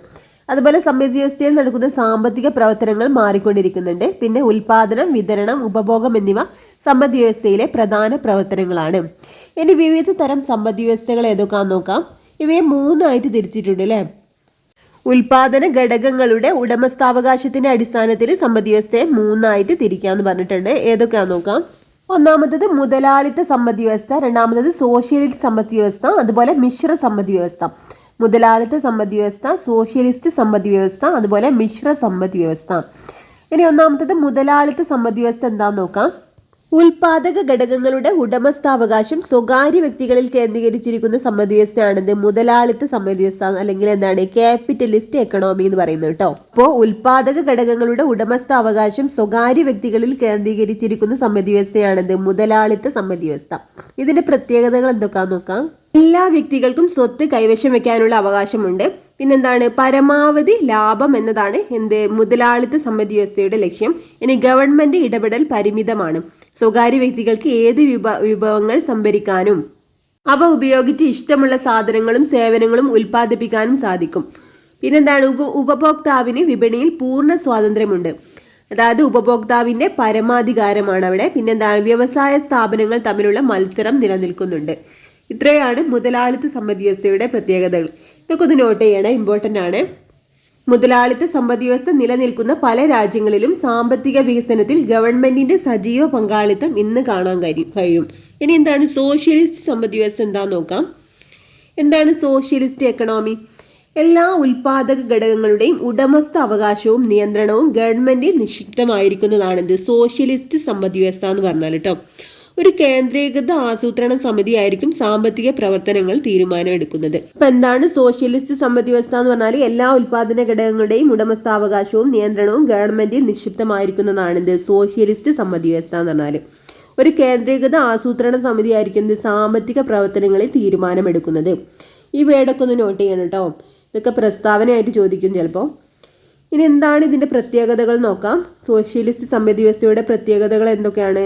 അതുപോലെ സമ്പദ് വ്യവസ്ഥയിൽ നടക്കുന്ന സാമ്പത്തിക പ്രവർത്തനങ്ങൾ മാറിക്കൊണ്ടിരിക്കുന്നുണ്ട്. പിന്നെ ഉൽപാദനം, വിതരണം, ഉപഭോഗം എന്നിവ സമ്പദ് വ്യവസ്ഥയിലെ പ്രധാന പ്രവർത്തനങ്ങളാണ്. ഇനി വിവിധ തരം സമ്പദ് വ്യവസ്ഥകൾ ഏതൊക്കെയാണെന്ന് നോക്കാം. ഇവയെ 3 ആയിട്ട് തിരിച്ചിട്ടുണ്ട് അല്ലേ. ഉൽപാദന ഘടകങ്ങളുടെ ഉടമസ്ഥാവകാശത്തിന്റെ അടിസ്ഥാനത്തിൽ സമ്പദ് വ്യവസ്ഥയെ 3 ആയിട്ട് തിരിക്കാന്ന് പറഞ്ഞിട്ടുണ്ട്. ഏതൊക്കെയാണെന്ന് നോക്കാം. ഒന്നാമത്തത് മുതലാളിത്ത സമ്പദ് വ്യവസ്ഥ, രണ്ടാമത്തത് സോഷ്യലിസ്റ്റ് സമ്പദ് വ്യവസ്ഥ, അതുപോലെ മിശ്ര സമ്പദ് വ്യവസ്ഥ. മുതലാളിത്ത സമ്പദ് വ്യവസ്ഥ, സോഷ്യലിസ്റ്റ് സമ്പദ് വ്യവസ്ഥ, അതുപോലെ മിശ്ര സമ്പദ് വ്യവസ്ഥ. ഇനി ഒന്നാമത്തത് മുതലാളിത്ത സമ്പദ് വ്യവസ്ഥ എന്താന്ന് നോക്കാം. ഉൽപാദക ഘടകങ്ങളുടെ ഉടമസ്ഥാവകാശം സ്വകാര്യ വ്യക്തികളിൽ കേന്ദ്രീകരിച്ചിരിക്കുന്ന സമ്പദ് വ്യവസ്ഥയാണിത് മുതലാളിത്ത സമ്പദ് വ്യവസ്ഥ, അല്ലെങ്കിൽ എന്താണ് ക്യാപിറ്റലിസ്റ്റ് എക്കണോമി എന്ന് പറയുന്നത് കേട്ടോ. അപ്പോൾ ഉൽപാദക ഘടകങ്ങളുടെ ഉടമസ്ഥാവകാശം സ്വകാര്യ വ്യക്തികളിൽ കേന്ദ്രീകരിച്ചിരിക്കുന്ന സമ്പദ് വ്യവസ്ഥയാണിത് മുതലാളിത്ത സമ്പദ് വ്യവസ്ഥ. ഇതിന്റെ പ്രത്യേകതകൾ എന്തൊക്കെയാന്ന് നോക്കാം. എല്ലാ വ്യക്തികൾക്കും സ്വത്ത് കൈവശം വെക്കാനുള്ള അവകാശമുണ്ട്. പിന്നെന്താണ് പരമാവധി ലാഭം എന്നതാണ് മുതലാളിത്ത സമ്പദ് വ്യവസ്ഥയുടെ ലക്ഷ്യം. ഇനി ഗവൺമെന്റ് ഇടപെടൽ പരിമിതമാണ്. സ്വകാര്യ വ്യക്തികൾക്ക് ഏത് വിഭവങ്ങൾ സംഭരിക്കാനും അവ ഉപയോഗിച്ച് ഇഷ്ടമുള്ള സാധനങ്ങളും സേവനങ്ങളും ഉൽപ്പാദിപ്പിക്കാനും സാധിക്കും. പിന്നെന്താണ് ഉപഭോക്താവിന് വിപണിയിൽ പൂർണ്ണ സ്വാതന്ത്ര്യമുണ്ട്. അതായത് ഉപഭോക്താവിന്റെ പരമാധികാരമാണ് അവിടെ. പിന്നെന്താണ് വ്യവസായ സ്ഥാപനങ്ങൾ തമ്മിലുള്ള മത്സരം നിലനിൽക്കുന്നുണ്ട്. ഇത്രയാണ് മുതലാളിത്ത സമ്പദ് വ്യവസ്ഥയുടെ പ്രത്യേകതകൾ. ഇതൊക്കെ ഒന്ന് നോട്ട് ചെയ്യണേ, ഇമ്പോർട്ടൻ്റ് ആണ്. മുതലാളിത്ത സമ്പദ് വ്യവസ്ഥ നിലനിൽക്കുന്ന പല രാജ്യങ്ങളിലും സാമ്പത്തിക വികസനത്തിൽ ഗവൺമെന്റിന്റെ സജീവ പങ്കാളിത്തം ഇന്ന് കാണാൻ കഴിയും. ഇനി എന്താണ് സോഷ്യലിസ്റ്റ് സമ്പദ് വ്യവസ്ഥ എന്താന്ന് നോക്കാം. എന്താണ് സോഷ്യലിസ്റ്റ് എക്കണോമി? എല്ലാ ഉൽപാദക ഘടകങ്ങളുടെയും ഉടമസ്ഥ അവകാശവും നിയന്ത്രണവും ഗവൺമെന്റിൽ നിക്ഷിപ്തമായിരിക്കുന്നതാണിത് സോഷ്യലിസ്റ്റ് സമ്പദ് വ്യവസ്ഥ എന്ന് പറഞ്ഞാൽ കേട്ടോ. ഒരു കേന്ദ്രീകൃത ആസൂത്രണ സമിതി ആയിരിക്കും സാമ്പത്തിക പ്രവർത്തനങ്ങൾ തീരുമാനമെടുക്കുന്നത്. ഇപ്പൊ എന്താണ് സോഷ്യലിസ്റ്റ് സമ്പദ് വ്യവസ്ഥ എന്ന് പറഞ്ഞാൽ എല്ലാ ഉൽപാദന ഘടകങ്ങളുടെയും ഉടമസ്ഥാവകാശവും നിയന്ത്രണവും ഗവൺമെന്റിൽ നിക്ഷിപ്തമായിരിക്കുന്നതാണിത് സോഷ്യലിസ്റ്റ് സമ്പദ് വ്യവസ്ഥ എന്ന് പറഞ്ഞാൽ. ഒരു കേന്ദ്രീകൃത ആസൂത്രണ സമിതി ആയിരിക്കും സാമ്പത്തിക പ്രവർത്തനങ്ങളിൽ തീരുമാനമെടുക്കുന്നത്. ഈ വേർഡൊക്കെ ഒന്ന് നോട്ട് ചെയ്യണം കേട്ടോ. ഇതൊക്കെ പ്രസ്താവനയായിട്ട് ചോദിക്കും ചിലപ്പോൾ. ഇനി എന്താണ് ഇതിന്റെ പ്രത്യേകതകൾ നോക്കാം. സോഷ്യലിസ്റ്റ് സമ്പദ് വ്യവസ്ഥയുടെ പ്രത്യേകതകൾ എന്തൊക്കെയാണ്?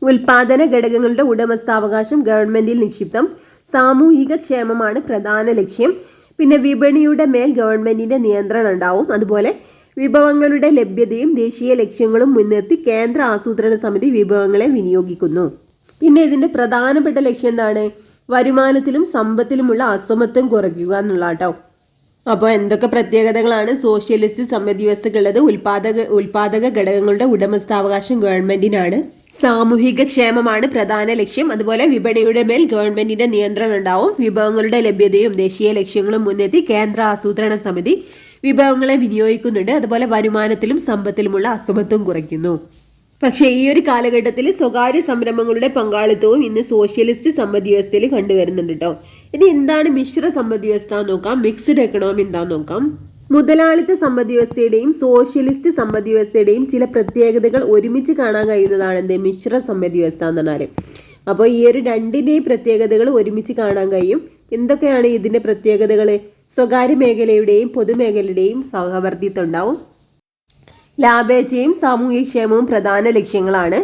ഉൽപാദന ഘടകങ്ങളുടെ ഉടമസ്ഥാവകാശം ഗവൺമെന്റിൽ നിക്ഷിപ്തം, സാമൂഹിക ക്ഷേമമാണ് പ്രധാന ലക്ഷ്യം, പിന്നെ വിപണിയുടെ മേൽ ഗവൺമെന്റിന്റെ നിയന്ത്രണം ഉണ്ടാവും, അതുപോലെ വിഭവങ്ങളുടെ ലഭ്യതയും ദേശീയ ലക്ഷ്യങ്ങളും മുൻനിർത്തി കേന്ദ്ര ആസൂത്രണ സമിതി വിഭവങ്ങളെ വിനിയോഗിക്കുന്നു. പിന്നെ ഇതിന്റെ പ്രധാനപ്പെട്ട ലക്ഷ്യം എന്താണ്? വരുമാനത്തിലും സമ്പത്തിലുമുള്ള അസമത്വം കുറയ്ക്കുക എന്നുള്ള കേട്ടോ. അപ്പോൾ എന്തൊക്കെ പ്രത്യേകതകളാണ് സോഷ്യലിസ്റ്റ് സമ്പദ് വ്യവസ്ഥക്കുള്ളത്? ഉൽപാദക ഘടകങ്ങളുടെ ഉടമസ്ഥാവകാശം ഗവൺമെന്റിനാണ്, സാമൂഹിക ക്ഷേമമാണ് പ്രധാന ലക്ഷ്യം, അതുപോലെ വിപണിയുടെ മേൽ ഗവൺമെന്റിന്റെ നിയന്ത്രണം ഉണ്ടാവും, വിഭവങ്ങളുടെ ലഭ്യതയും ദേശീയ ലക്ഷ്യങ്ങളും മുൻനിർത്തി കേന്ദ്ര ആസൂത്രണ സമിതി വിഭവങ്ങളെ വിനിയോഗിക്കുന്നുണ്ട്, അതുപോലെ വരുമാനത്തിലും സമ്പത്തിലുമുള്ള അസമത്വം കുറയ്ക്കുന്നു. പക്ഷേ ഈ ഒരു കാലഘട്ടത്തിൽ സ്വകാര്യ സംരംഭങ്ങളുടെ പങ്കാളിത്തവും ഇന്ന് സോഷ്യലിസ്റ്റ് സമ്പദ് വ്യവസ്ഥയിൽ കണ്ടുവരുന്നുണ്ട് കേട്ടോ. ഇനി എന്താണ് മിശ്ര സമ്പദ് വ്യവസ്ഥ നോക്കാം. മിക്സ്ഡ് എക്കണോമി എന്താന്ന് നോക്കാം. മുതലാളിത്ത സമ്പദ് വ്യവസ്ഥയുടെയും സോഷ്യലിസ്റ്റ് സമ്പദ് വ്യവസ്ഥയുടെയും ചില പ്രത്യേകതകൾ ഒരുമിച്ച് കാണാൻ കഴിയുന്നതാണ് മിശ്ര സമ്പദ് വ്യവസ്ഥ എന്ന് പറഞ്ഞാൽ. അപ്പോൾ ഈ ഒരു രണ്ടിൻ്റെയും പ്രത്യേകതകൾ ഒരുമിച്ച് കാണാൻ കഴിയും. എന്തൊക്കെയാണ് ഇതിന്റെ പ്രത്യേകതകൾ? സ്വകാര്യ മേഖലയുടെയും പൊതുമേഖലയുടെയും സഹവർത്തിത്വം ഉണ്ടാവും, ലാഭേച്ഛയും സാമൂഹ്യക്ഷേമവും പ്രധാന ലക്ഷ്യങ്ങളാണ്,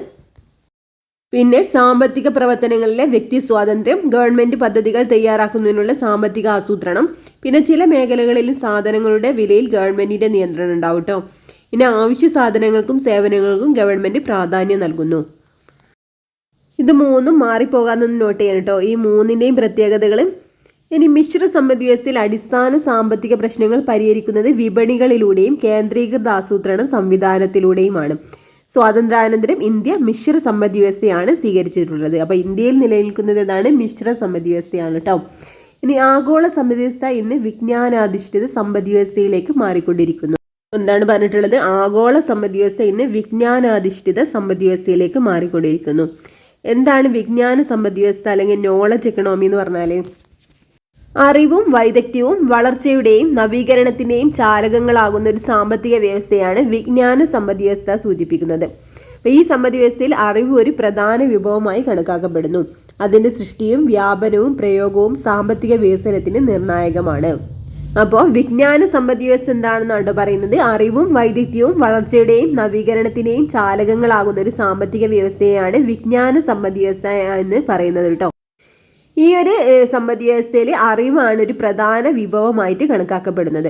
പിന്നെ സാമ്പത്തിക പ്രവർത്തനങ്ങളിലെ വ്യക്തി സ്വാതന്ത്ര്യം, ഗവൺമെന്റ് പദ്ധതികൾ തയ്യാറാക്കുന്നതിനുള്ള സാമ്പത്തിക ആസൂത്രണം, പിന്നെ ചില മേഖലകളിൽ സാധനങ്ങളുടെ വിലയിൽ ഗവൺമെന്റിന്റെ നിയന്ത്രണം ഉണ്ടാവും കേട്ടോ. പിന്നെ ആവശ്യ സാധനങ്ങൾക്കും സേവനങ്ങൾക്കും ഗവൺമെന്റ് പ്രാധാന്യം നൽകുന്നു. ഇത് മൂന്നും മാറിപ്പോകാമെന്ന് നോട്ട് ചെയ്യണം കേട്ടോ, ഈ മൂന്നിന്റെയും പ്രത്യേകതകൾ. ഇനി മിശ്ര സമ്പദ് വ്യവസ്ഥയിൽ അടിസ്ഥാന സാമ്പത്തിക പ്രശ്നങ്ങൾ പരിഹരിക്കുന്നത് വിപണികളിലൂടെയും കേന്ദ്രീകൃത ആസൂത്രണ സംവിധാനത്തിലൂടെയുമാണ്. സ്വാതന്ത്ര്യാനന്തരം ഇന്ത്യ മിശ്ര സമ്പദ് വ്യവസ്ഥയാണ് സ്വീകരിച്ചിട്ടുള്ളത്. അപ്പോൾ ഇന്ത്യയിൽ നിലനിൽക്കുന്നത് എന്താണ്? മിശ്ര സമ്പദ് വ്യവസ്ഥയാണ് കേട്ടോ. ഇനി ആഗോള സമ്പദ് വ്യവസ്ഥ ഇന്ന് വിജ്ഞാനാധിഷ്ഠിത സമ്പദ് വ്യവസ്ഥയിലേക്ക് മാറിക്കൊണ്ടിരിക്കുന്നു. എന്താണ് പറഞ്ഞിട്ടുള്ളത്? ആഗോള സമ്പദ് വ്യവസ്ഥ ഇന്ന് വിജ്ഞാനാധിഷ്ഠിത സമ്പദ് വ്യവസ്ഥയിലേക്ക് മാറിക്കൊണ്ടിരിക്കുന്നു. എന്താണ് വിജ്ഞാന സമ്പദ് വ്യവസ്ഥ അല്ലെങ്കിൽ നോളജ് എക്കണോമി എന്ന് പറഞ്ഞാൽ? അറിവും വൈദഗ്ധ്യവും വളർച്ചയുടെയും നവീകരണത്തിന്റെയും ചാലകങ്ങളാകുന്ന ഒരു സാമ്പത്തിക വ്യവസ്ഥയാണ് വിജ്ഞാന സമ്പദ് വ്യവസ്ഥ സൂചിപ്പിക്കുന്നത്. ഈ സമ്പദ് വ്യവസ്ഥയിൽ അറിവ് ഒരു പ്രധാന വിഭവമായി കണക്കാക്കപ്പെടുന്നു. അതിന്റെ സൃഷ്ടിയും വ്യാപനവും പ്രയോഗവും സാമ്പത്തിക വികസനത്തിന് നിർണായകമാണ്. അപ്പോൾ വിജ്ഞാന സമ്പദ് വ്യവസ്ഥ എന്താണെന്നാണ് പറയുന്നത്? അറിവും വൈദഗ്ധ്യവും വളർച്ചയുടെയും നവീകരണത്തിന്റെയും ചാലകങ്ങളാകുന്ന ഒരു സാമ്പത്തിക വ്യവസ്ഥയാണ് വിജ്ഞാന സമ്പദ് വ്യവസ്ഥ എന്ന് പറയുന്നത് കേട്ടോ. ഈ ഒരു സമ്പദ് വ്യവസ്ഥയിൽ അറിവാണ് ഒരു പ്രധാന വിഭവമായിട്ട് കണക്കാക്കപ്പെടുന്നത്.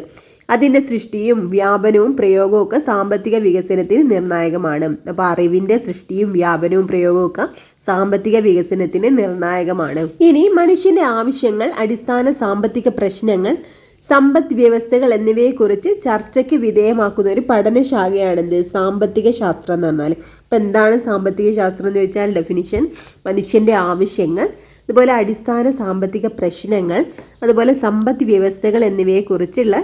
അതിൻ്റെ സൃഷ്ടിയും വ്യാപനവും പ്രയോഗവും ഒക്കെ സാമ്പത്തിക വികസനത്തിന് നിർണായകമാണ്. അപ്പോൾ അറിവിൻ്റെ സൃഷ്ടിയും വ്യാപനവും പ്രയോഗവും ഒക്കെ സാമ്പത്തിക വികസനത്തിന് നിർണായകമാണ്. ഇനി മനുഷ്യന്റെ ആവശ്യങ്ങൾ, അടിസ്ഥാന സാമ്പത്തിക പ്രശ്നങ്ങൾ, സമ്പദ് വ്യവസ്ഥകൾ എന്നിവയെക്കുറിച്ച് ചർച്ചയ്ക്ക് വിധേയമാക്കുന്ന ഒരു പഠനശാഖയാണെന്ത്? സാമ്പത്തിക ശാസ്ത്രം എന്ന് പറഞ്ഞാൽ. ഇപ്പം എന്താണ് സാമ്പത്തിക ശാസ്ത്രം എന്ന് ചോദിച്ചാൽ ഡെഫിനിഷൻ: മനുഷ്യന്റെ ആവശ്യങ്ങൾ, അതുപോലെ അടിസ്ഥാന സാമ്പത്തിക പ്രശ്നങ്ങൾ, അതുപോലെ സമ്പദ് വ്യവസ്ഥകൾ എന്നിവയെക്കുറിച്ചുള്ള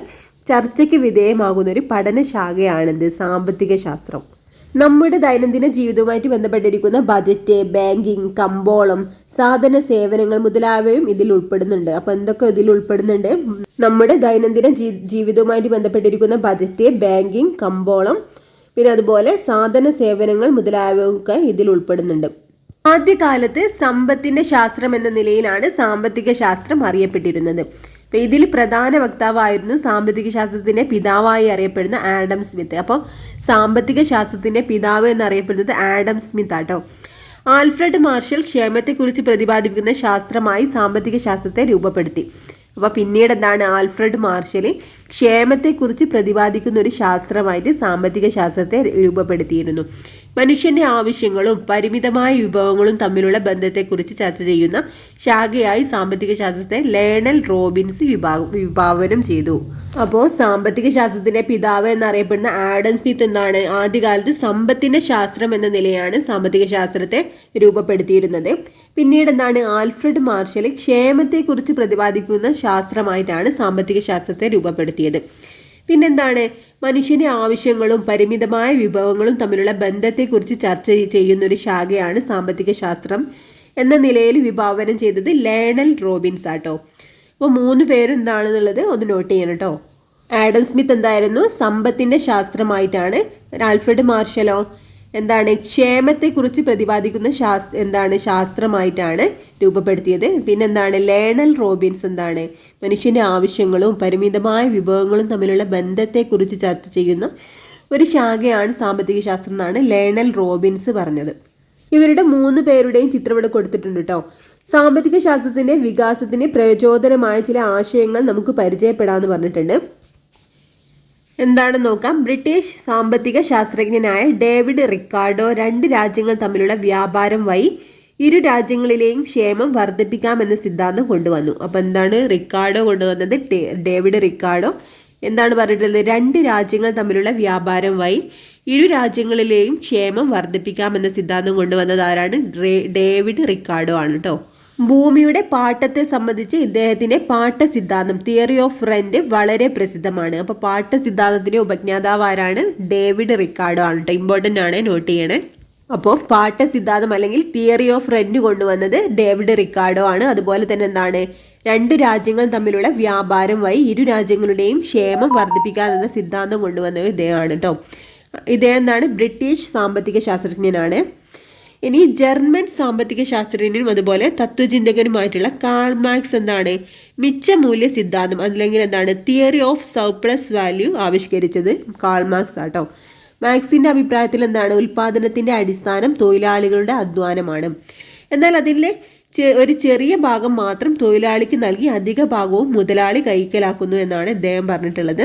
ചർച്ചയ്ക്ക് വിധേയമാകുന്ന ഒരു പഠനശാഖയാണെന്ത്? സാമ്പത്തിക ശാസ്ത്രം. നമ്മുടെ ദൈനംദിന ജീവിതവുമായിട്ട് ബന്ധപ്പെട്ടിരിക്കുന്ന ബജറ്റ്, ബാങ്കിങ്, കമ്പോളം, സാധന സേവനങ്ങൾ മുതലായവയും ഇതിൽ ഉൾപ്പെടുന്നുണ്ട്. അപ്പോൾ എന്തൊക്കെ ഇതിൽ ഉൾപ്പെടുന്നുണ്ട്? നമ്മുടെ ദൈനംദിന ജീവിതവുമായിട്ട് ബന്ധപ്പെട്ടിരിക്കുന്ന ബജറ്റ്, ബാങ്കിങ്, കമ്പോളം, പിന്നെ അതുപോലെ സാധന സേവനങ്ങൾ മുതലായവയൊക്കെ ഇതിൽ ഉൾപ്പെടുന്നുണ്ട്. ആദ്യകാലത്ത് സമ്പത്തിന്റെ ശാസ്ത്രം എന്ന നിലയിലാണ് സാമ്പത്തിക ശാസ്ത്രം അറിയപ്പെട്ടിരുന്നത്. അപ്പോൾ ഇതിൽ പ്രധാന വക്താവായിരുന്നു സാമ്പത്തിക ശാസ്ത്രത്തിന്റെ പിതാവായി അറിയപ്പെടുന്ന ആഡം സ്മിത്ത്. അപ്പോൾ സാമ്പത്തിക ശാസ്ത്രത്തിന്റെ പിതാവ് എന്നറിയപ്പെടുന്നത് ആഡം സ്മിത്ത് ആട്ടോ. ആൽഫ്രഡ് മാർഷൽ ക്ഷേമത്തെക്കുറിച്ച് പ്രതിപാദിക്കുന്ന ശാസ്ത്രമായി സാമ്പത്തിക ശാസ്ത്രത്തെ രൂപപ്പെടുത്തി. അപ്പോൾ പിന്നീട് എന്താണ്? ആൽഫ്രഡ് മാർഷൽ ക്ഷേമത്തെക്കുറിച്ച് പ്രതിപാദിക്കുന്ന ഒരു ശാസ്ത്രമായിട്ട് സാമ്പത്തിക ശാസ്ത്രത്തെ രൂപപ്പെടുത്തിയിരുന്നു. മനുഷ്യന്റെ ആവശ്യങ്ങളും പരിമിതമായ വിഭവങ്ങളും തമ്മിലുള്ള ബന്ധത്തെക്കുറിച്ച് ചർച്ച ചെയ്യുന്ന ശാഖയായി സാമ്പത്തിക ശാസ്ത്രത്തെ ലേണൽ റോബിൻസ് വിഭാവനം ചെയ്തു. അപ്പോൾ സാമ്പത്തിക ശാസ്ത്രത്തിന്റെ പിതാവ് എന്നറിയപ്പെടുന്ന ആഡം സ്മിത്ത് എന്താണ്? ആദ്യകാലത്ത് സമ്പത്തിന്റെ ശാസ്ത്രം എന്ന നിലയാണ് സാമ്പത്തിക ശാസ്ത്രത്തെ രൂപപ്പെടുത്തിയിരുന്നത്. പിന്നീട് എന്താണ്? ആൽഫ്രഡ് മാർഷൽ ക്ഷേമത്തെക്കുറിച്ച് പ്രതിപാദിക്കുന്ന ശാസ്ത്രമായിട്ടാണ് സാമ്പത്തിക ശാസ്ത്രത്തെ രൂപപ്പെടുത്തിയത്. പിന്നെന്താണ്? മനുഷ്യന്റെ ആവശ്യങ്ങളും പരിമിതമായ വിഭവങ്ങളും തമ്മിലുള്ള ബന്ധത്തെക്കുറിച്ച് ചർച്ച ചെയ്യുന്ന ഒരു ശാഖയാണ് സാമ്പത്തിക ശാസ്ത്രം എന്ന നിലയിൽ വിഭാവനം ചെയ്തത് ലേണൽ റോബിൻസ് ആട്ടോ. അപ്പോൾ 3 പേര് എന്താണെന്നുള്ളത് ഒന്ന് നോട്ട് ചെയ്യണം കേട്ടോ. ആഡം സ്മിത്ത് എന്തായിരുന്നു? സമ്പത്തിന്റെ ശാസ്ത്രമായിട്ടാണ്. ആൽഫ്രഡ് മാർഷലോ എന്താണ്? ക്ഷേമത്തെക്കുറിച്ച് പ്രതിപാദിക്കുന്ന ശാസ്ത്രമായിട്ടാണ് രൂപപ്പെടുത്തിയത്. പിന്നെന്താണ്? ലേണൽ റോബിൻസ് എന്താണ്? മനുഷ്യന്റെ ആവശ്യങ്ങളും പരിമിതമായ വിഭവങ്ങളും തമ്മിലുള്ള ബന്ധത്തെക്കുറിച്ച് ചർച്ച ചെയ്യുന്ന ഒരു ശാഖയാണ് സാമ്പത്തിക ശാസ്ത്രം എന്നാണ് ലേണൽ റോബിൻസ് പറഞ്ഞത്. ഇവരുടെ 3 പേരുടെയും ചിത്രം ഇവിടെ കൊടുത്തിട്ടുണ്ട് കേട്ടോ. സാമ്പത്തിക ശാസ്ത്രത്തിന്റെ വികാസത്തിന് പ്രചോദനമായ ചില ആശയങ്ങൾ നമുക്ക് പരിചയപ്പെടാമെന്ന് പറഞ്ഞിട്ടുണ്ട്. എന്താണെന്ന് നോക്കാം. ബ്രിട്ടീഷ് സാമ്പത്തിക ശാസ്ത്രജ്ഞനായ ഡേവിഡ് റിക്കാർഡോ 2 രാജ്യങ്ങൾ തമ്മിലുള്ള വ്യാപാരം വഴി ഇരു രാജ്യങ്ങളിലെയും ക്ഷേമം വർദ്ധിപ്പിക്കാമെന്ന സിദ്ധാന്തം കൊണ്ടുവന്നു. അപ്പോൾ എന്താണ് റിക്കാർഡോ കൊണ്ടുവന്നത്? ഡേവിഡ് റിക്കാർഡോ എന്താണ് പറഞ്ഞിട്ടുള്ളത്? 2 രാജ്യങ്ങൾ തമ്മിലുള്ള വ്യാപാരം വഴി ഇരു രാജ്യങ്ങളിലെയും ക്ഷേമം വർദ്ധിപ്പിക്കാമെന്ന സിദ്ധാന്തം കൊണ്ടുവന്നത് ആരാണ്? ഡേവിഡ് റിക്കാർഡോ ആണ് കേട്ടോ. ഭൂമിയുടെ പാട്ടത്തെ സംബന്ധിച്ച് ഇദ്ദേഹത്തിന്റെ പാട്ട സിദ്ധാന്തം തിയറി ഓഫ് റെന്റ് വളരെ പ്രസിദ്ധമാണ്. അപ്പോൾ പാട്ട സിദ്ധാന്തത്തിന്റെ ഉപജ്ഞാതാവ് ആരാണ്? ഡേവിഡ് റിക്കാർഡോ ആണ് കേട്ടോ. ഇമ്പോർട്ടൻ്റ് ആണ്, നോട്ട് ചെയ്യണേ. അപ്പോൾ പാട്ട സിദ്ധാന്തം അല്ലെങ്കിൽ തിയറി ഓഫ് റെന്റ് കൊണ്ടുവന്നത് ഡേവിഡ് റിക്കാർഡോ ആണ്. അതുപോലെ തന്നെ എന്താണ്? 2 രാജ്യങ്ങൾ തമ്മിലുള്ള വ്യാപാരം വഴി ഇരു രാജ്യങ്ങളുടെയും ക്ഷേമം വർദ്ധിപ്പിക്കാനെന്ന സിദ്ധാന്തം കൊണ്ടുവന്നത് ഇദ്ദേഹമാണ് കേട്ടോ. ഇദ്ദേഹം എന്താണ്? ബ്രിട്ടീഷ് സാമ്പത്തിക ശാസ്ത്രജ്ഞനാണ്. ഇനി ജർമ്മൻ സാമ്പത്തിക ശാസ്ത്രജ്ഞനും അതുപോലെ തത്വചിന്തകനുമായിട്ടുള്ള കാൾ മാർക്സ് എന്താണ്? മിച്ചമൂല്യ സിദ്ധാന്തം അല്ലെങ്കിൽ എന്താണ്? തിയറി ഓഫ് സർപ്ലസ് വാല്യൂ ആവിഷ്കരിച്ചത് കാൾ മാർക്സ് ആട്ടോ. മാർക്സിന്റെ അഭിപ്രായത്തിൽ എന്താണ്? ഉൽപാദനത്തിന്റെ അടിസ്ഥാനം തൊഴിലാളികളുടെ അധ്വാനമാണ്. എന്നാൽ അതിലെ ഒരു ചെറിയ ഭാഗം മാത്രം തൊഴിലാളിക്ക് നൽകി അധിക ഭാഗവും മുതലാളി കൈക്കലാക്കുന്നു എന്നാണ് ഇദ്ദേഹം പറഞ്ഞിട്ടുള്ളത്.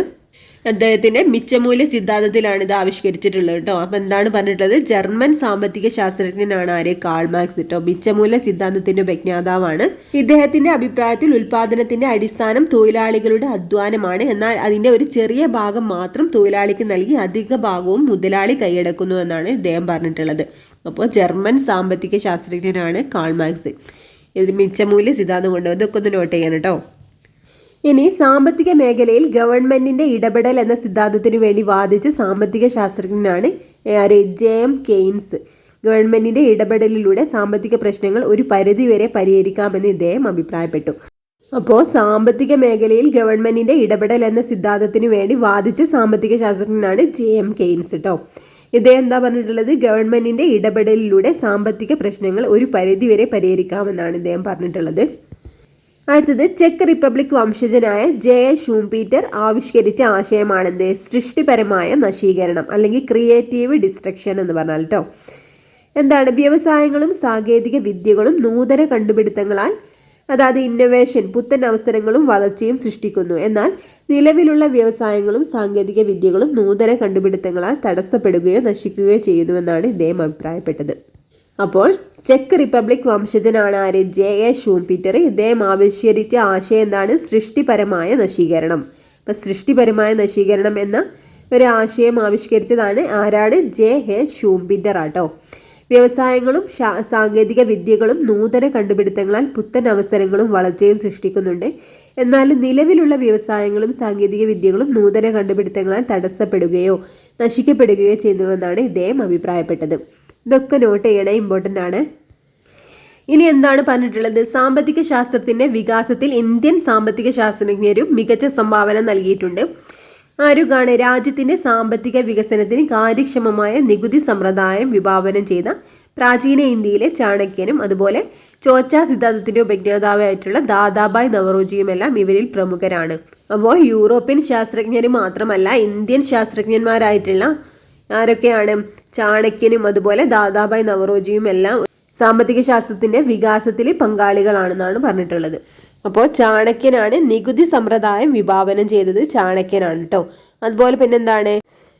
അദ്ദേഹത്തിന്റെ മിച്ചമൂല്യ സിദ്ധാന്തത്തിലാണ് ഇത് ആവിഷ്കരിച്ചിട്ടുള്ളത് കേട്ടോ. അപ്പൊ എന്താണ് പറഞ്ഞിട്ടുള്ളത്? ജർമ്മൻ സാമ്പത്തിക ശാസ്ത്രജ്ഞനാണ് ആര്? കാൾ മാർക്സ് കേട്ടോ. മിച്ചമൂല്യ സിദ്ധാന്തത്തിന്റെ ഉപജ്ഞാതാവാണ്. ഇദ്ദേഹത്തിന്റെ അഭിപ്രായത്തിൽ ഉൽപാദനത്തിന്റെ അടിസ്ഥാനം തൊഴിലാളികളുടെ അധ്വാനമാണ്. എന്നാൽ അതിന്റെ ഒരു ചെറിയ ഭാഗം മാത്രം തൊഴിലാളിക്ക് നൽകി അധിക ഭാഗവും മുതലാളി കൈയടക്കുന്നു എന്നാണ് ഇദ്ദേഹം പറഞ്ഞിട്ടുള്ളത്. അപ്പോൾ ജർമ്മൻ സാമ്പത്തിക ശാസ്ത്രജ്ഞനാണ് കാൾ മാർക്സ്. ഇതിൽ മിച്ചമൂല്യ സിദ്ധാന്തം കൊണ്ട് ഇതൊക്കെ ഒന്ന് നോട്ട് ചെയ്യണം കേട്ടോ. ഇനി സാമ്പത്തിക മേഖലയിൽ ഗവൺമെന്റിന്റെ ഇടപെടൽ എന്ന സിദ്ധാന്തത്തിനു വേണ്ടി വാദിച്ച സാമ്പത്തിക ശാസ്ത്രജ്ഞനാണ് ജെ.എം. കെയ്ൻസ്. ഗവൺമെന്റിന്റെ ഇടപെടലിലൂടെ സാമ്പത്തിക പ്രശ്നങ്ങൾ ഒരു പരിധിവരെ പരിഹരിക്കാമെന്ന് ഇദ്ദേഹം അഭിപ്രായപ്പെട്ടു. അപ്പോൾ സാമ്പത്തിക മേഖലയിൽ ഗവൺമെന്റിന്റെ ഇടപെടൽ എന്ന സിദ്ധാന്തത്തിനു വേണ്ടി വാദിച്ച സാമ്പത്തിക ശാസ്ത്രജ്ഞനാണ് ജെ.എം. കെയ്ൻസ് കേട്ടോ. ഇദ്ദേഹം എന്താ പറഞ്ഞിട്ടുള്ളത്? ഗവൺമെന്റിന്റെ ഇടപെടലിലൂടെ സാമ്പത്തിക പ്രശ്നങ്ങൾ ഒരു പരിധിവരെ പരിഹരിക്കാമെന്നാണ് ഇദ്ദേഹം പറഞ്ഞിട്ടുള്ളത്. അടുത്തത് ചെക്ക് റിപ്പബ്ലിക് വംശജനായ ജെ. ഷൂംപീറ്റർ ആവിഷ്കരിച്ച ആശയമാണെന്ത്? സൃഷ്ടിപരമായ നശീകരണം അല്ലെങ്കിൽ ക്രിയേറ്റീവ് ഡിസ്ട്രക്ഷൻ എന്ന് പറഞ്ഞാൽ കേട്ടോ. എന്താണ്? വ്യവസായങ്ങളും സാങ്കേതിക വിദ്യകളും നൂതന കണ്ടുപിടുത്തങ്ങളാൽ അതായത് ഇന്നൊവേഷൻ, പുത്തൻ അവസരങ്ങളും വളർച്ചയും സൃഷ്ടിക്കുന്നു. എന്നാൽ നിലവിലുള്ള വ്യവസായങ്ങളും സാങ്കേതിക വിദ്യകളും നൂതന കണ്ടുപിടുത്തങ്ങളാൽ തടസ്സപ്പെടുകയോ നശിക്കുകയോ ചെയ്യുന്നുവെന്നാണ് ഇദ്ദേഹം അഭിപ്രായപ്പെട്ടത്. അപ്പോൾ ചെക്ക് റിപ്പബ്ലിക് വംശജനാണ് ആര്? J.A. ഷൂംപീറ്റർ. ഇദ്ദേഹം ആവിഷ്കരിച്ച ആശയം എന്താണ്? സൃഷ്ടിപരമായ നശീകരണം. അപ്പം സൃഷ്ടിപരമായ നശീകരണം എന്ന ഒരു ആശയം ആവിഷ്കരിച്ചതാണ് ആരാണ്? J.A. ഷൂംപീറ്റർ ആട്ടോ. വ്യവസായങ്ങളും സാങ്കേതിക വിദ്യകളും നൂതന കണ്ടുപിടുത്തങ്ങളാൽ പുത്തൻ അവസരങ്ങളും വളർച്ചയും സൃഷ്ടിക്കുന്നുണ്ട്. എന്നാൽ നിലവിലുള്ള വ്യവസായങ്ങളും സാങ്കേതിക വിദ്യകളും നൂതന കണ്ടുപിടുത്തങ്ങളാൽ തടസ്സപ്പെടുകയോ നശിക്കപ്പെടുകയോ ചെയ്യുന്നുവെന്നാണ് ഇദ്ദേഹം അഭിപ്രായപ്പെട്ടത്. ഇതൊക്കെ നോട്ട് ചെയ്യണേ, ഇമ്പോർട്ടൻ്റ് ആണ്. ഇനി എന്താണ് പറഞ്ഞിട്ടുള്ളത്? സാമ്പത്തിക ശാസ്ത്രത്തിന്റെ വികാസത്തിൽ ഇന്ത്യൻ സാമ്പത്തിക ശാസ്ത്രജ്ഞരും മികച്ച സംഭാവന നൽകിയിട്ടുണ്ട്. ആരുകാണ്? രാജ്യത്തിന്റെ സാമ്പത്തിക വികസനത്തിന് കാര്യക്ഷമമായ നികുതി സമ്പ്രദായം വിഭാവനം ചെയ്ത പ്രാചീന ഇന്ത്യയിലെ ചാണക്യനും അതുപോലെ ചോച്ച സിദ്ധാന്തത്തിന്റെ ഉപജ്ഞാതാവായിട്ടുള്ള ദാദാബായ് നവറോജിയുമെല്ലാം ഇവരിൽ പ്രമുഖരാണ്. അപ്പോൾ യൂറോപ്യൻ ശാസ്ത്രജ്ഞർ മാത്രമല്ല, ഇന്ത്യൻ ശാസ്ത്രജ്ഞന്മാരായിട്ടുള്ള ആരൊക്കെയാണ്? ചാണക്യനും അതുപോലെ ദാദാബായ് നവറോജിയും എല്ലാം സാമ്പത്തിക ശാസ്ത്രത്തിന്റെ വികാസത്തിൽ പങ്കാളികളാണെന്നാണ് പറഞ്ഞിട്ടുള്ളത്. അപ്പോൾ ചാണക്യനാണ് നികുതി സമ്പ്രദായം വിഭാവനം ചെയ്തത്, ചാണക്യനാണ് കേട്ടോ. അതുപോലെ പിന്നെന്താണ്?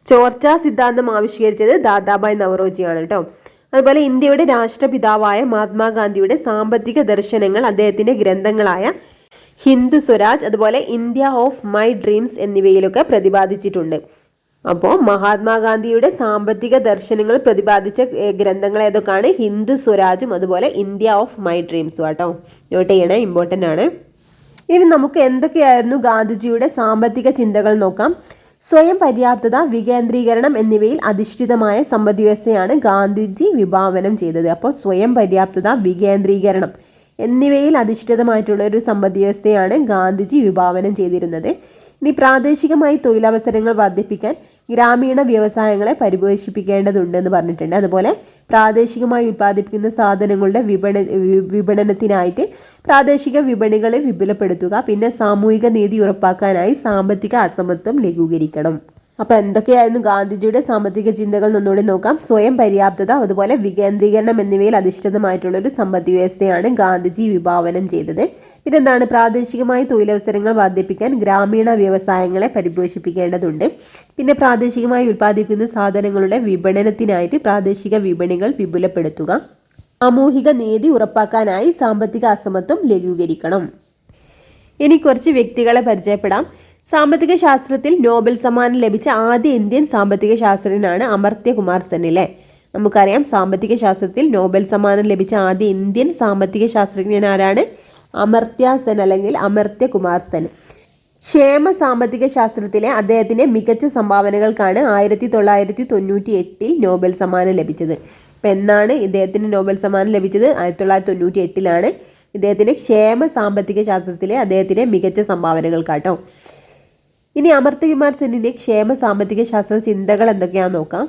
ചോർച്ച സിദ്ധാന്തം ആവിഷ്കരിച്ചത് ദാദാബായ് നവറോജിയാണ് കേട്ടോ. അതുപോലെ ഇന്ത്യയുടെ രാഷ്ട്രപിതാവായ മഹാത്മാഗാന്ധിയുടെ സാമ്പത്തിക ദർശനങ്ങൾ അദ്ദേഹത്തിന്റെ ഗ്രന്ഥങ്ങളായ ഹിന്ദു സ്വരാജ് അതുപോലെ ഇന്ത്യ ഓഫ് മൈ ഡ്രീംസ് എന്നിവയിലൊക്കെ പ്രതിപാദിച്ചിട്ടുണ്ട്. അപ്പോൾ മഹാത്മാഗാന്ധിയുടെ സാമ്പത്തിക ദർശനങ്ങൾ പ്രതിപാദിച്ച ഗ്രന്ഥങ്ങൾ ഏതൊക്കെയാണ്? ഹിന്ദു സ്വരാജും അതുപോലെ ഇന്ത്യ ഓഫ് മൈ ഡ്രീംസും ആട്ടോ. നോട്ട് ചെയ്യണേ, ഇമ്പോർട്ടൻ്റ് ആണ്. ഇനി നമുക്ക് എന്തൊക്കെയായിരുന്നു ഗാന്ധിജിയുടെ സാമ്പത്തിക ചിന്തകൾ നോക്കാം. സ്വയം പര്യാപ്തത, വികേന്ദ്രീകരണം എന്നിവയിൽ അധിഷ്ഠിതമായ സമ്പദ് വ്യവസ്ഥയാണ് ഗാന്ധിജി വിഭാവനം ചെയ്തത്. അപ്പോൾ സ്വയം പര്യാപ്തത, വികേന്ദ്രീകരണം എന്നിവയിൽ അധിഷ്ഠിതമായിട്ടുള്ള ഒരു സമ്പദ് വ്യവസ്ഥയാണ് ഗാന്ധിജി വിഭാവനം ചെയ്തിരുന്നത്. ഇനി പ്രാദേശികമായി തൊഴിലവസരങ്ങൾ വർദ്ധിപ്പിക്കാൻ ഗ്രാമീണ വ്യവസായങ്ങളെ പരിപോഷിപ്പിക്കേണ്ടതുണ്ടെന്ന് പറഞ്ഞിട്ടുണ്ട്. അതുപോലെ പ്രാദേശികമായി ഉൽപ്പാദിപ്പിക്കുന്ന സാധനങ്ങളുടെ വിപണനത്തിനായിട്ട് പ്രാദേശിക വിപണികളെ വിപുലപ്പെടുത്തുക. പിന്നെ സാമൂഹിക നീതി ഉറപ്പാക്കാനായി സാമ്പത്തിക അസമത്വം ലഘൂകരിക്കണം. അപ്പോൾ എന്തൊക്കെയായിരുന്നു ഗാന്ധിജിയുടെ സാമ്പത്തിക ചിന്തകൾ എന്നൊന്നുകൂടി നോക്കാം. സ്വയം പര്യാപ്തത അതുപോലെ വികേന്ദ്രീകരണം എന്നിവയിൽ അധിഷ്ഠിതമായിട്ടുള്ള ഒരു സമ്പദ് വ്യവസ്ഥയാണ് ഗാന്ധിജി വിഭാവനം ചെയ്തത്. പിന്നെന്താണ്? പ്രാദേശികമായി തൊഴിലവസരങ്ങൾ വർദ്ധിപ്പിക്കാൻ ഗ്രാമീണ വ്യവസായങ്ങളെ പരിപോഷിപ്പിക്കേണ്ടതുണ്ട്. പിന്നെ പ്രാദേശികമായി ഉൽപ്പാദിപ്പിക്കുന്ന സാധനങ്ങളുടെ വിപണനത്തിനായിട്ട് പ്രാദേശിക വിപണികൾ വിപുലപ്പെടുത്തുക. സാമൂഹിക നീതി ഉറപ്പാക്കാനായി സാമ്പത്തിക അസമത്വം ലഘൂകരിക്കണം. ഇനി കുറച്ച് വ്യക്തികളെ പരിചയപ്പെടാം. സാമ്പത്തിക ശാസ്ത്രത്തിൽ നോബൽ സമ്മാനം ലഭിച്ച ആദ്യ ഇന്ത്യൻ സാമ്പത്തിക ശാസ്ത്രജ്ഞനാണ് അമർത്യ കുമാർ സെൻ അല്ലേ. നമുക്കറിയാം സാമ്പത്തിക ശാസ്ത്രത്തിൽ നോബൽ സമ്മാനം ലഭിച്ച ആദ്യ ഇന്ത്യൻ സാമ്പത്തിക ശാസ്ത്രജ്ഞൻ ആരാണ്? അമർത്യ സെൻ അല്ലെങ്കിൽ അമർത്യ കുമാർ സെൻ. ക്ഷേമ സാമ്പത്തിക ശാസ്ത്രത്തിലെ അദ്ദേഹത്തിന്റെ മികച്ച സംഭാവനകൾക്കാണ് 1998 നോബൽ സമ്മാനം ലഭിച്ചത്. അപ്പം എന്നാണ് ഇദ്ദേഹത്തിന് നോബൽ സമ്മാനം ലഭിച്ചത്? 1998 ഇദ്ദേഹത്തിന്റെ ക്ഷേമ സാമ്പത്തിക ശാസ്ത്രത്തിലെ അദ്ദേഹത്തിന്റെ മികച്ച സംഭാവനകൾക്കാട്ടോ. ഇനി അമർത്യ കുമാർ സെന്നിന്റെ ക്ഷേമ സാമ്പത്തിക ശാസ്ത്ര ചിന്തകൾ എന്തൊക്കെയാണെന്ന് നോക്കാം.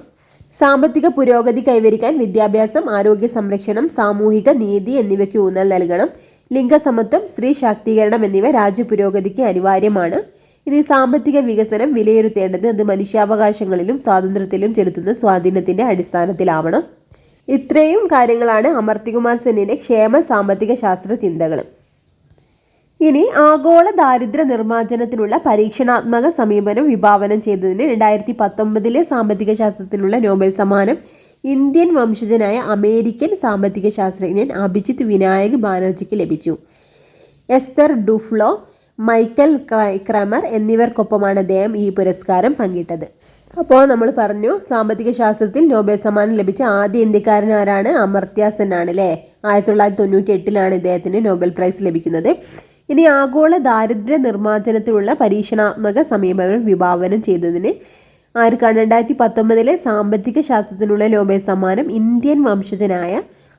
സാമ്പത്തിക പുരോഗതി കൈവരിക്കാൻ വിദ്യാഭ്യാസം, ആരോഗ്യ സംരക്ഷണം, സാമൂഹിക നീതി എന്നിവയ്ക്ക് ഊന്നൽ നൽകണം. ലിംഗസമത്വം, സ്ത്രീ ശാക്തീകരണം എന്നിവ രാജ്യ പുരോഗതിക്ക് അനിവാര്യമാണ്. ഇനി സാമ്പത്തിക വികസനം വിലയിരുത്തേണ്ടത് അത് മനുഷ്യാവകാശങ്ങളിലും സ്വാതന്ത്ര്യത്തിലും ചെലുത്തുന്ന സ്വാധീനത്തിന്റെ അടിസ്ഥാനത്തിലാവണം. ഇത്രയും കാര്യങ്ങളാണ് അമർത്യ കുമാർ സെന്നിന്റെ ക്ഷേമ സാമ്പത്തിക ശാസ്ത്ര ചിന്തകൾ. ഇനി ആഗോള ദാരിദ്ര്യ നിർമ്മാർജ്ജനത്തിനുള്ള പരീക്ഷണാത്മക സമീപനം വിഭാവനം ചെയ്തതിന് 2019 സാമ്പത്തിക ശാസ്ത്രത്തിനുള്ള നോബൽ സമ്മാനം ഇന്ത്യൻ വംശജനായ അമേരിക്കൻ സാമ്പത്തിക ശാസ്ത്രജ്ഞൻ അഭിജിത്ത് വിനായക് ബാനർജിക്ക് ലഭിച്ചു. എസ്തർ ഡുഫ്ലോ, മൈക്കൽ ക്രമർ എന്നിവർക്കൊപ്പമാണ് അദ്ദേഹം ഈ പുരസ്കാരം പങ്കിട്ടത്. അപ്പോൾ നമ്മൾ പറഞ്ഞു സാമ്പത്തിക ശാസ്ത്രത്തിൽ നോബൽ സമ്മാനം ലഭിച്ച ആദ്യ ഇന്ത്യക്കാരൻ ആരാണ്? അമർത്യ സെൻ ആണ് അല്ലേ. 1998 ഇദ്ദേഹത്തിന് നോബൽ പ്രൈസ് ലഭിക്കുന്നത്. ഇനി ആഗോള ദാരിദ്ര്യ നിർമ്മാർജ്ജനത്തിനുള്ള പരീക്ഷണാത്മക സമീപനം വിഭാവനം ചെയ്തതിന് ആർക്കാണ്? 2019 സാമ്പത്തിക ശാസ്ത്രത്തിനുള്ള നോബൽ സമ്മാനം ഇന്ത്യൻ വംശജനായ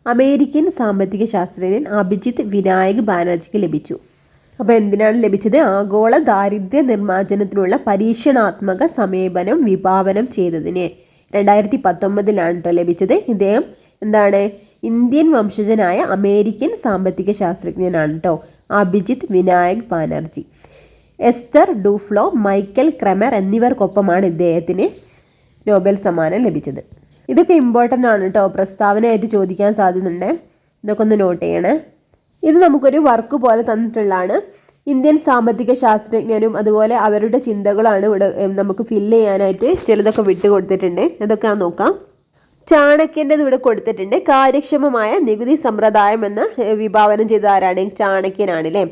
അമേരിക്കൻ സാമ്പത്തിക ശാസ്ത്രജ്ഞൻ അഭിജിത്ത് വിനായക് ബാനർജിക്ക് ലഭിച്ചു. അപ്പോൾ എന്തിനാണ് ലഭിച്ചത്? ആഗോള ദാരിദ്ര്യ നിർമ്മാർജ്ജനത്തിനുള്ള പരീക്ഷണാത്മക സമീപനം വിഭാവനം ചെയ്തതിന് 2019 ലഭിച്ചത്. ഇദ്ദേഹം എന്താണ്? ഇന്ത്യൻ വംശജനായ അമേരിക്കൻ സാമ്പത്തിക ശാസ്ത്രജ്ഞനാണ് കേട്ടോ, അഭിജിത്ത് വിനായക് ബാനർജി. എസ്തർ ഡുഫ്ലോ, മൈക്കൽ ക്രമർ എന്നിവർക്കൊപ്പമാണ് ഇദ്ദേഹത്തിന് നോബൽ സമ്മാനം ലഭിച്ചത്. ഇതൊക്കെ ഇമ്പോർട്ടൻ്റ് ആണ് കേട്ടോ, പ്രസ്താവനയായിട്ട് ചോദിക്കാൻ സാധ്യതയുണ്ട്. ഇതൊക്കെ ഒന്ന് നോട്ട് ചെയ്യണേ. ഇത് നമുക്കൊരു വർക്ക് പോലെ തന്നിട്ടുള്ളതാണ്. ഇന്ത്യൻ സാമ്പത്തിക ശാസ്ത്രജ്ഞരും അതുപോലെ അവരുടെ ചിന്തകളാണ് ഇവിടെ നമുക്ക് ഫില്ല് ചെയ്യാനായിട്ട് ചിലതൊക്കെ വിട്ടു കൊടുത്തിട്ടുണ്ട്. അതൊക്കെ നോക്കാം. ചാണക്യൻ്റെത് ഇവിടെ കൊടുത്തിട്ടുണ്ട്. കാര്യക്ഷമമായ നികുതി സമ്പ്രദായം എന്ന് വിഭാവനം ചെയ്ത ആരാണ്? ചാണക്യനാണ് അല്ലേ.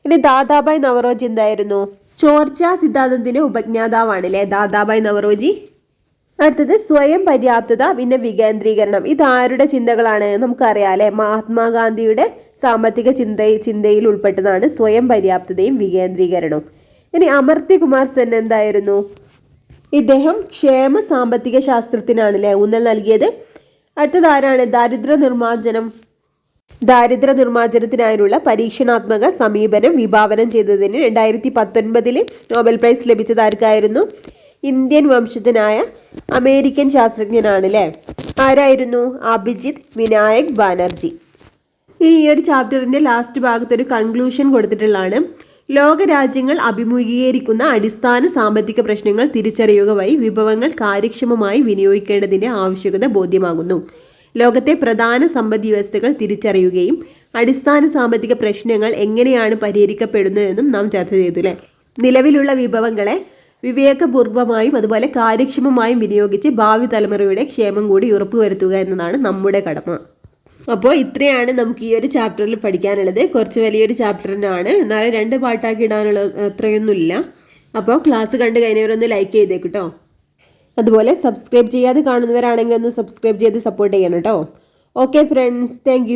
ഇനി ദാദാഭായ് നവറോജി എന്തായിരുന്നു? ചോർച്ച സിദ്ധാന്തത്തിന്റെ ഉപജ്ഞാതാവാണ് അല്ലേ ദാദാഭായ് നവറോജി. അടുത്തത് സ്വയം പര്യാപ്തത പിന്നെ വികേന്ദ്രീകരണം. ഇതാരുടെ ചിന്തകളാണ്? നമുക്കറിയാം അല്ലെ, മഹാത്മാഗാന്ധിയുടെ സാമ്പത്തിക ചിന്തയിൽ ഉൾപ്പെട്ടതാണ് സ്വയം പര്യാപ്തതയും വികേന്ദ്രീകരണവും. ഇനി അമർത്യകുമാർ സെൻ എന്തായിരുന്നു? ഇദ്ദേഹം ക്ഷേമ സാമ്പത്തിക ശാസ്ത്രത്തിനാണ് അല്ലെ ഊന്നൽ നൽകിയത്. അടുത്തത് ആരാണ്? ദാരിദ്ര്യ നിർമ്മാർജ്ജനത്തിനായുള്ള പരീക്ഷണാത്മക സമീപനം വിഭാവനം ചെയ്തതിന് 2019 നോബൽ പ്രൈസ് ലഭിച്ചത് ആർക്കായിരുന്നു? ഇന്ത്യൻ വംശജനായ അമേരിക്കൻ ശാസ്ത്രജ്ഞനാണ് അല്ലേ. ആരായിരുന്നു? അഭിജിത്ത് വിനായക് ബാനർജി. ഈ ഒരു ചാപ്റ്ററിന്റെ ലാസ്റ്റ് ഭാഗത്ത് ഒരു കൺക്ലൂഷൻ കൊടുത്തിട്ടുള്ളതാണ്. ലോകരാജ്യങ്ങൾ അഭിമുഖീകരിക്കുന്ന അടിസ്ഥാന സാമ്പത്തിക പ്രശ്നങ്ങൾ തിരിച്ചറിയുക വഴി വിഭവങ്ങൾ കാര്യക്ഷമമായി വിനിയോഗിക്കേണ്ടതിന്റെ ആവശ്യകത ബോധ്യമാകുന്നു. ലോകത്തെ പ്രധാന സമ്പദ് വ്യവസ്ഥകൾ തിരിച്ചറിയുകയും അടിസ്ഥാന സാമ്പത്തിക പ്രശ്നങ്ങൾ എങ്ങനെയാണ് പരിഹരിക്കപ്പെടുന്നതെന്നും നാം ചർച്ച ചെയ്തു അല്ലേ. നിലവിലുള്ള വിഭവങ്ങളെ വിവേകപൂർവമായും അതുപോലെ കാര്യക്ഷമമായും വിനിയോഗിച്ച് ഭാവി തലമുറയുടെ ക്ഷേമം കൂടി ഉറപ്പുവരുത്തുക എന്നതാണ് നമ്മുടെ കടമ. അപ്പോൾ ഇത്രയാണ് നമുക്ക് ഈ ഒരു ചാപ്റ്ററിൽ പഠിക്കാനുള്ളത്. കുറച്ച് വലിയൊരു ചാപ്റ്റർ തന്നെയാണ്, എന്നാലും 2 പാട്ടാക്കി ഇടാനുള്ള അത്രയൊന്നുമില്ല. അപ്പോൾ ക്ലാസ് കണ്ടു കഴിഞ്ഞവരൊന്ന് ലൈക്ക് ചെയ്തേക്കട്ടോ. അതുപോലെ സബ്സ്ക്രൈബ് ചെയ്യാതെ കാണുന്നവരാണെങ്കിൽ ഒന്ന് സബ്സ്ക്രൈബ് ചെയ്ത് സപ്പോർട്ട് ചെയ്യണം കേട്ടോ. Okay friends, thank